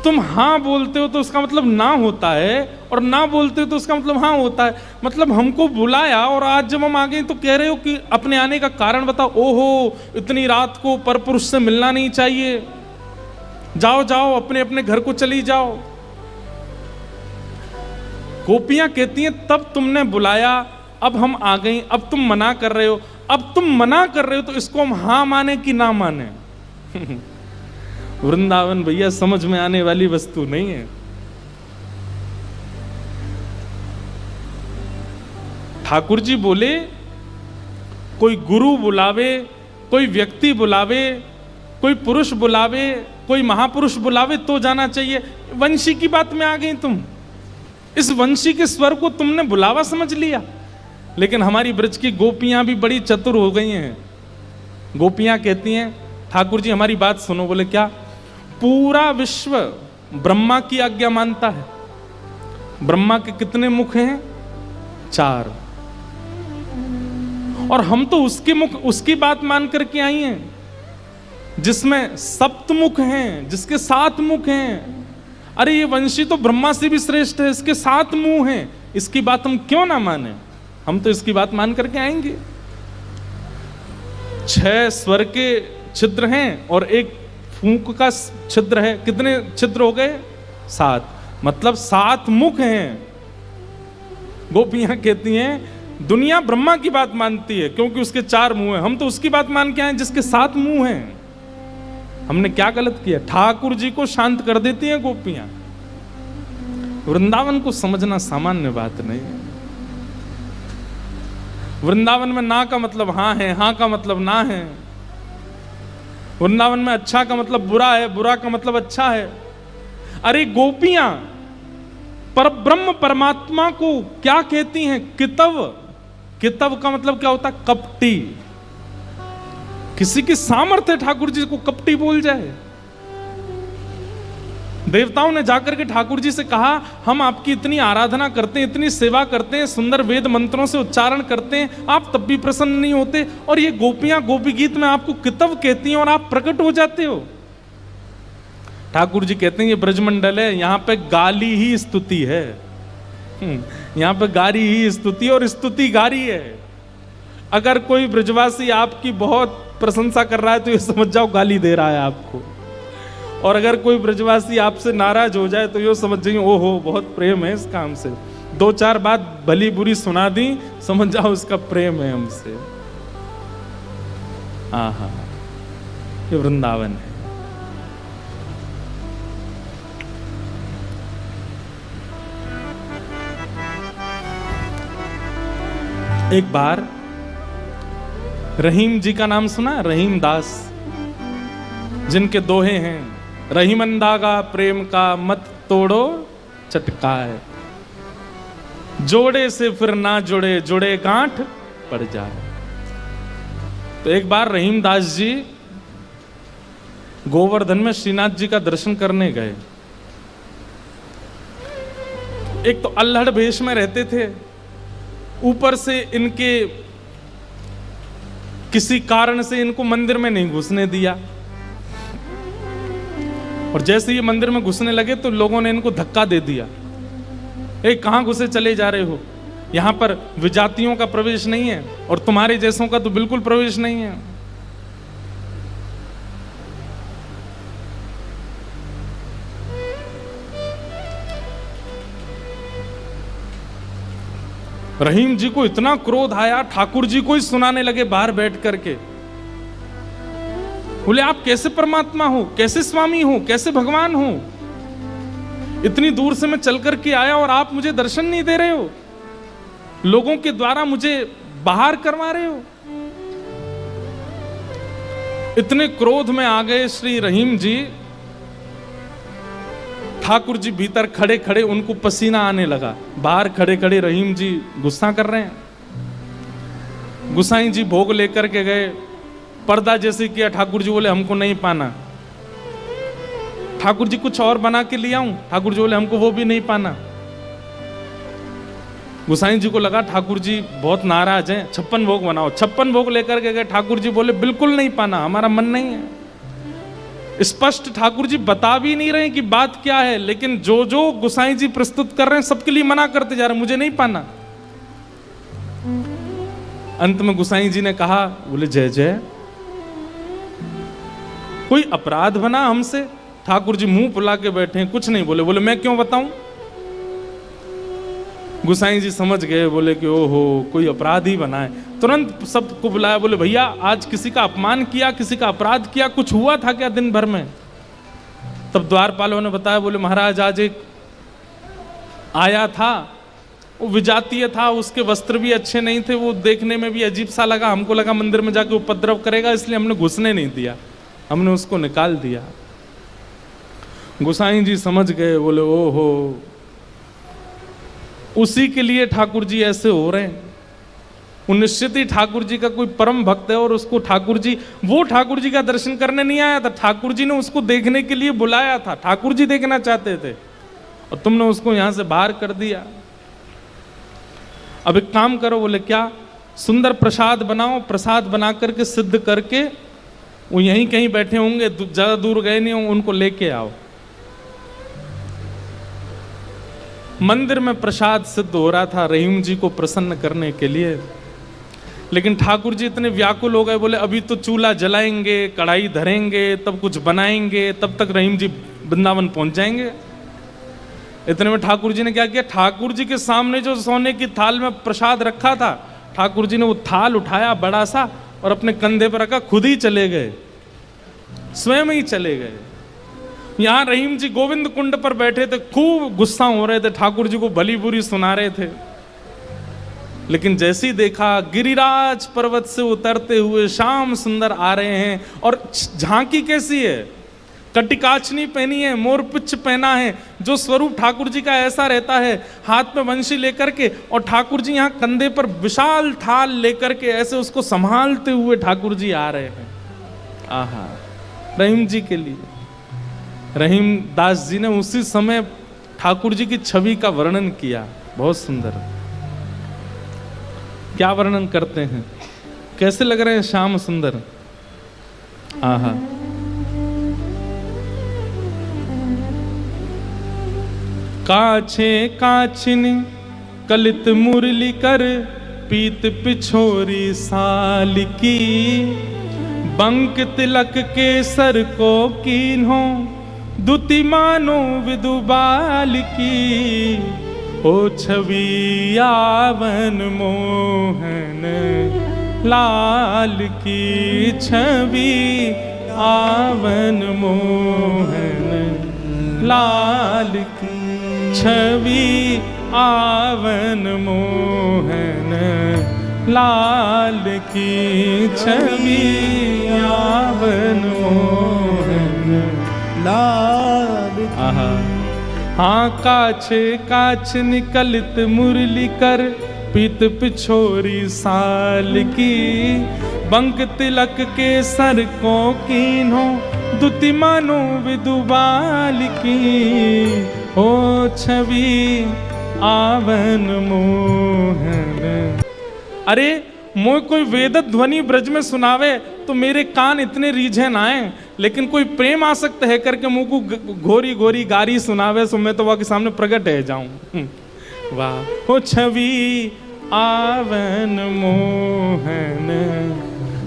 तुम हाँ बोलते हो तो उसका मतलब ना होता है और ना बोलते हो तो उसका मतलब हाँ होता है। मतलब हमको बुलाया और आज जब हम आ गए तो कह रहे हो कि अपने आने का कारण बताओ। ओहो, इतनी रात को परपुरुष से मिलना नहीं चाहिए, जाओ जाओ अपने अपने घर को चली जाओ। गोपियां कहती हैं तब तुमने बुलाया, अब हम आ गई, अब तुम मना कर रहे हो। अब तुम मना कर रहे हो तो इसको हम हाँ माने कि ना माने? वृंदावन भैया समझ में आने वाली वस्तु नहीं है। ठाकुर जी बोले कोई गुरु बुलावे, कोई व्यक्ति बुलावे, कोई पुरुष बुलावे, कोई महापुरुष बुलावे तो जाना चाहिए। वंशी की बात में आ गई तुम, इस वंशी के स्वर को तुमने बुलावा समझ लिया। लेकिन हमारी ब्रज की गोपियां भी बड़ी चतुर हो गई हैं। गोपियां कहती हैं ठाकुर जी हमारी बात सुनो। बोले क्या? पूरा विश्व ब्रह्मा की आज्ञा मानता है। ब्रह्मा के कितने मुख हैं? 4। और हम तो उसके मुख, उसकी बात मान करके आई हैं जिसमें 7 मुख हैं, जिसके 7 मुख हैं। अरे ये वंशी तो ब्रह्मा से भी श्रेष्ठ है, इसके 7 मुंह हैं, इसकी बात हम क्यों ना माने? हम तो इसकी बात मान करके आएंगे। 6 स्वर के छिद्र हैं और 1 फूंक का छिद्र है। कितने छिद्र हो गए? 7, मतलब 7 मुख हैं। गोपियां कहती हैं दुनिया ब्रह्मा की बात मानती है क्योंकि उसके 4 मुंह हैं, हम तो उसकी बात मान के आए जिसके 7 मुंह हैं। हमने क्या गलत किया? ठाकुर जी को शांत कर देती हैं गोपियां। वृंदावन को समझना सामान्य बात नहीं है। वृंदावन में ना का मतलब हाँ है, हाँ का मतलब ना है। वृंदावन में अच्छा का मतलब बुरा है, बुरा का मतलब अच्छा है। अरे गोपियां परब्रह्म परमात्मा को क्या कहती हैं? कितव। कितव का मतलब क्या होता है? कपटी। किसी की सामर्थ्य ठाकुर जी को कपटी बोल जाए। देवताओं ने जाकर के ठाकुर जी से कहा हम आपकी इतनी आराधना करते हैं, इतनी सेवा करते हैं, सुंदर वेद मंत्रों से उच्चारण करते हैं, आप तब भी प्रसन्न नहीं होते। और ये गोपियां गोपी गीत में आपको कितव कहती हैं और आप प्रकट हो जाते हो। ठाकुर जी कहते हैं ये ब्रजमंडल है, यहाँ पे गाली ही स्तुति है। यहाँ पे गाली ही स्तुति और स्तुति गाली है। अगर कोई ब्रजवासी आपकी बहुत प्रशंसा कर रहा है तो ये समझ जाओ गाली दे रहा है आपको। और अगर कोई ब्रजवासी आपसे नाराज हो जाए तो ये समझ जाइए ओहो बहुत प्रेम है इस काम से। 2-4 बात भली बुरी सुना दी, समझ जाओ उसका प्रेम है हमसे। आहा, ये वृंदावन है। एक बार रहीम जी का नाम सुना, रहीम दास, जिनके दोहे हैं, रहीमन दागा प्रेम का मत तोड़ो चटकाए, जोड़े से फिर ना जुड़े, जुड़े गांठ पड़ जाए। तो एक बार रहीम दास जी गोवर्धन में श्रीनाथ जी का दर्शन करने गए। एक तो अल्हड़ भेष में रहते थे, ऊपर से इनके किसी कारण से इनको मंदिर में नहीं घुसने दिया, और जैसे ये मंदिर में घुसने लगे तो लोगों ने इनको धक्का दे दिया, कहां घुसे चले जा रहे हो, यहां पर विजातियों का प्रवेश नहीं है और तुम्हारे जैसों का तो बिल्कुल प्रवेश नहीं है। रहीम जी को इतना क्रोध आया, ठाकुर जी को ही सुनाने लगे बाहर बैठ करके। बोले आप कैसे परमात्मा हो, कैसे स्वामी हो, कैसे भगवान हो, इतनी दूर से मैं चल करके आया और आप मुझे दर्शन नहीं दे रहे हो, लोगों के द्वारा मुझे बाहर करवा रहे हो। इतने क्रोध में आ गए श्री रहीम जी। ठाकुर जी भीतर खड़े खड़े उनको पसीना आने लगा, बाहर खड़े खड़े रहीम जी गुस्सा कर रहे हैं। गुसाई जी भोग लेकर के गए, पर्दा जैसे किया, ठाकुर जी बोले हमको नहीं पाना। ठाकुर जी कुछ और बना के ले आऊं, ठाकुर जी बोले हमको वो भी नहीं पाना। गुसाई जी को लगा ठाकुर जी बहुत नाराज हैं, 56 भोग बनाओ। 56 भोग लेकर के गए, ठाकुर जी बोले बिल्कुल नहीं पाना, हमारा मन नहीं है। स्पष्ट ठाकुर जी बता भी नहीं रहे कि बात क्या है, लेकिन जो जो गुसाई जी प्रस्तुत कर रहे हैं सबके लिए मना करते जा रहे हैं, मुझे नहीं पाना। अंत में गुसाई जी ने कहा, बोले जय जय, कोई अपराध बना हमसे? ठाकुर जी मुंह फुला के बैठे हैं, कुछ नहीं बोले। बोले मैं क्यों बताऊं? गुसाई जी समझ गए, बोले कि ओहो कोई अपराध ही बना है। तुरंत सबको बुलाया, बोले भैया आज किसी का अपमान किया, किसी का अपराध किया, कुछ हुआ था क्या दिन भर में? तब द्वारपालों ने बताया, बोले महाराज आज एक आया था, वो विजातीय था, उसके वस्त्र भी अच्छे नहीं थे, वो देखने में भी अजीब सा लगा, हमको लगा मंदिर में जाके उपद्रव करेगा, इसलिए हमने घुसने नहीं दिया, हमने उसको निकाल दिया। गुसाई जी समझ गए, बोले ओहो उसी के लिए ठाकुर जी ऐसे हो रहे हैं। वो निश्चित ही ठाकुर जी का कोई परम भक्त है और उसको ठाकुर जी, वो ठाकुर जी का दर्शन करने नहीं आया था, ठाकुर जी ने उसको देखने के लिए बुलाया था, ठाकुर जी देखना चाहते थे और तुमने उसको यहां से बाहर कर दिया। अब एक काम करो, बोले क्या, सुंदर प्रसाद बनाओ, प्रसाद बना करके सिद्ध करके, वो यहीं कहीं बैठे होंगे, ज्यादा दूर गए नहीं होंगे, उनको लेके आओ। मंदिर में प्रसाद सिद्ध हो रहा था रहीम जी को प्रसन्न करने के लिए, लेकिन ठाकुर जी इतने व्याकुल हो गए, बोले अभी तो चूल्हा जलाएंगे, कढ़ाई धरेंगे, तब कुछ बनाएंगे, तब तक रहीम जी वृंदावन पहुंच जाएंगे। इतने में ठाकुर जी ने क्या किया, ठाकुर जी के सामने जो सोने की थाल में प्रसाद रखा था, ठाकुर जी ने वो थाल उठाया बड़ा सा और अपने कंधे पर रखा, खुद ही चले गए, स्वयं ही चले गए। यहां रहीम जी गोविंद कुंड पर बैठे थे, खूब गुस्सा हो रहे थे, ठाकुर जी को भली बुरी सुना रहे थे। लेकिन जैसे ही देखा गिरिराज पर्वत से उतरते हुए श्याम सुंदर आ रहे हैं, और झांकी कैसी है, कटिकाचनी पहनी है, मोरपुच्छ पहना है, जो स्वरूप ठाकुर जी का ऐसा रहता है, हाथ में वंशी लेकर के, और ठाकुर जी यहाँ कंधे पर विशाल थाल लेकर के ऐसे उसको संभालते हुए ठाकुर जी आ रहे हैं। आहा, रहीम जी के लिए रहीम दास जी ने उसी समय ठाकुर जी की छवि का वर्णन किया, बहुत सुंदर। क्या वर्णन करते हैं, कैसे लग रहे हैं श्याम सुंदर। आहा, काछे काछिनी कलित मुरली कर, पीत पिछोरी साल की, बंक तिलक के सर को कीन्हो, दुति मानो विदुबाल की, ओ छवि आवन मोहन लाल की, छवि आवन मोहन लाल की, छवि आवन मोहन लाल की छवि आवन मोहन लाल आहा। हाँ काछे काछ निकलित मुरली कर पीत पिछोरी साल की बंक तिलक के सर को कीन्हो दुति मानो विदुबाल की हो छवि आवन मोहन। अरे मोय कोई वेद ध्वनि ब्रज में सुनावे तो मेरे कान इतने रीझे ना आए, लेकिन कोई प्रेम आसक्त है करके मुंह को घोरी घोरी गारी सुनावे सो मैं तो वह के सामने प्रकट है जाऊं। वाह। हो छवि आवन मोहन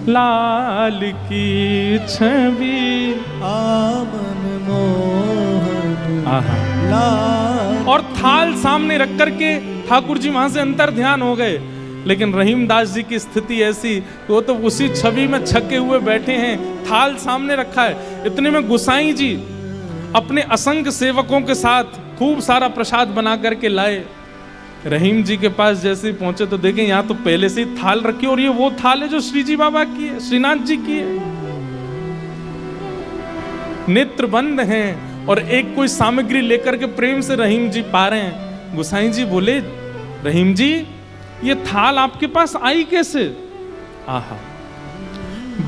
लाल की छवि आवन मोहन आहा। लाल। और थाल सामने रख करके ठाकुर जी वहां से अंतर ध्यान हो गए, लेकिन रहीमदास जी की स्थिति ऐसी वो तो उसी छवि में छके हुए बैठे हैं, थाल सामने रखा है। इतने में गुसाई जी अपने असंख्य सेवकों के साथ खूब सारा प्रसाद बना करके लाए। रहीम जी के पास जैसे ही पहुंचे तो देखें यहाँ तो पहले से ही थाल रखी, और ये वो थाल है जो श्री जी बाबा की है, श्रीनाथ जी की है। नेत्र बंद हैं और एक कोई सामग्री लेकर के प्रेम से रहीम जी पा रहे हैं। गुसाई जी बोले रहीम जी ये थाल आपके पास आई कैसे? आहा।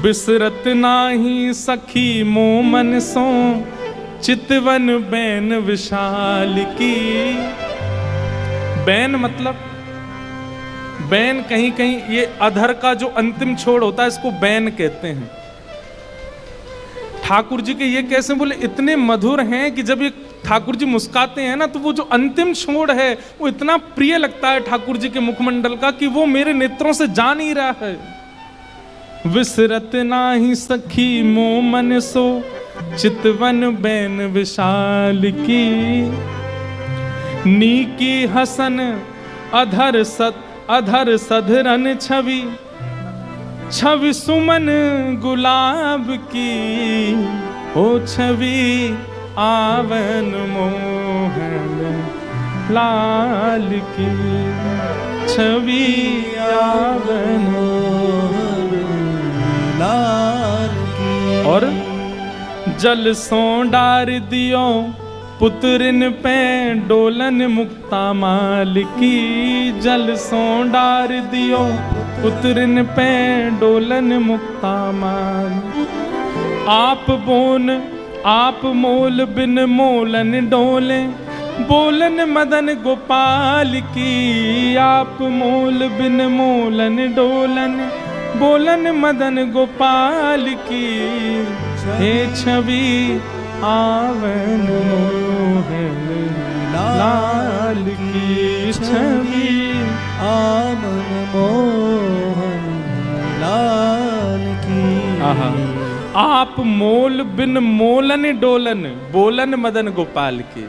बिसरत नाही सखी मोमन सो चितवन बैन विशाल की। बैन मतलब बैन कहीं कहीं ये अधर का जो अंतिम छोड़ होता है इसको बैन कहते हैं। ठाकुर जी के ये कैसे बोले इतने मधुर हैं कि जब ये ठाकुर जी मुस्काते हैं ना तो वो जो अंतिम छोड़ है वो इतना प्रिय लगता है ठाकुर जी के मुखमंडल का कि वो मेरे नेत्रों से जा नहीं रहा है। विसरत नाही सखी मोमन सो चितवन बैन विशाल की। नीकी हसन अधर सधरन छवि छवि सुमन गुलाब की। हो छवि आवन मोहन लाल की। छवि आवन मोहन लाल की। और जल सो डार दियो पुत्रिन पे डोलन मुक्ता माल की। जल सो डार दियो पुत्रिन पे डोलन मुक्ता माल। आप मोल बिन मोलन डोले बोलन मदन गोपाल की। आप मोल बिन मोलन डोलन बोलन मदन गोपाल की। हे छवि आवन मोहन लाल की। छवि आवन मोहन लाल की। आहा। आप मोल बिन मोलन डोलन बोलन मदन गोपाल की।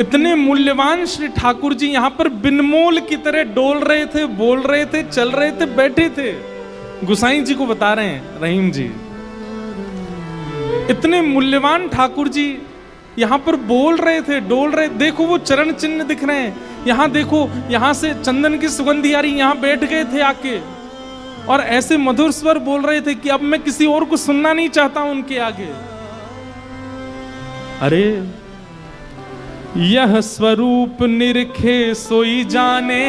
इतने मूल्यवान श्री ठाकुर जी यहाँ पर बिनमोल की तरह डोल रहे थे, बोल रहे थे, चल रहे थे, बैठे थे। गुसाई जी को बता रहे हैं रहीम जी इतने मूल्यवान ठाकुर जी यहाँ पर बोल रहे थे, डोल रहे। देखो वो चरण चिन्ह दिख रहे हैं, यहाँ देखो, यहाँ से चंदन की सुगंधी आ रही, यहाँ बैठ गए थे आके और ऐसे मधुर स्वर बोल रहे थे कि अब मैं किसी और को सुनना नहीं चाहता उनके आगे। अरे यह स्वरूप निरखे सोई जाने।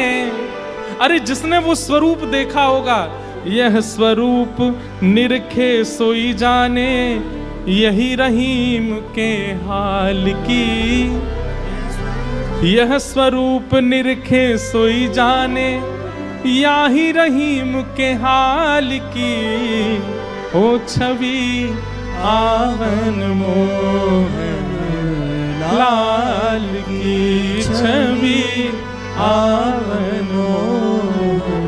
अरे जिसने वो स्वरूप देखा होगा, यह स्वरूप निरखे सोई जाने। यही रहीम के हाल की। यह स्वरूप निरखे सोई जाने। यही रहीम के हाल की। हो छवि आवन मोहन लाल की। छवि आवन मोहन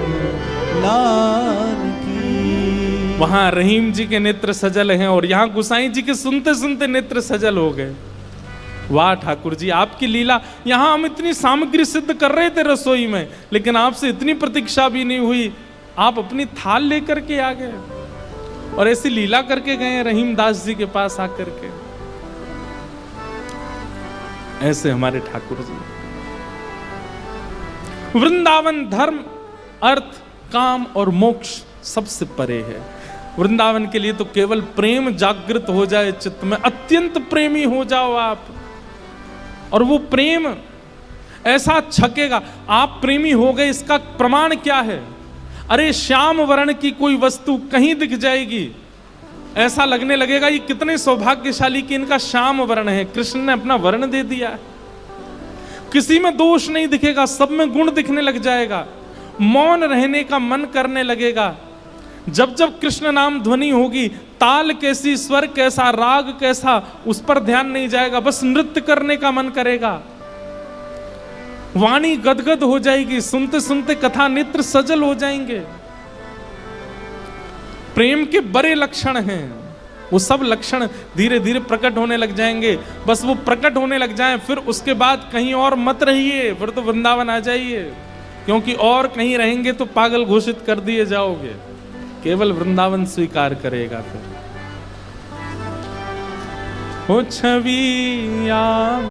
लाल की। वहां रहीम जी के नेत्र सजल हैं और यहाँ गुसाई जी के सुनते सुनते नेत्र सजल हो गए। वाह ठाकुर जी आपकी लीला। यहाँ हम इतनी सामग्री सिद्ध कर रहे थे रसोई में, लेकिन आपसे इतनी प्रतीक्षा भी नहीं हुई। आप अपनी थाल लेकर के आ गए और ऐसी लीला करके गए रहीमदास जी के पास आकर के। ऐसे हमारे ठाकुर जी। वृंदावन धर्म अर्थ काम और मोक्ष सबसे परे है। वृंदावन के लिए तो केवल प्रेम जागृत हो जाए चित्त में, अत्यंत प्रेमी हो जाओ आप, और वो प्रेम ऐसा छकेगा। आप प्रेमी हो गए, इसका प्रमाण क्या है? अरे श्याम वर्ण की कोई वस्तु कहीं दिख जाएगी, ऐसा लगने लगेगा ये कितने सौभाग्यशाली कि इनका श्याम वर्ण है, कृष्ण ने अपना वर्ण दे दिया है। किसी में दोष नहीं दिखेगा, सब में गुण दिखने लग जाएगा। मौन रहने का मन करने लगेगा। जब जब कृष्ण नाम ध्वनि होगी, ताल कैसी, स्वर कैसा, राग कैसा, उस पर ध्यान नहीं जाएगा, बस नृत्य करने का मन करेगा। वाणी गदगद हो जाएगी, सुनते सुनते कथा नेत्र सजल हो जाएंगे। प्रेम के बड़े लक्षण हैं, वो सब लक्षण धीरे धीरे प्रकट होने लग जाएंगे। बस वो प्रकट होने लग जाएं, फिर उसके बाद कहीं और मत रहिए, फिर तो वृंदावन आ जाइए, क्योंकि और कहीं रहेंगे तो पागल घोषित कर दिए जाओगे। केवल वृंदावन स्वीकार करेगा। फिर हो छवि आम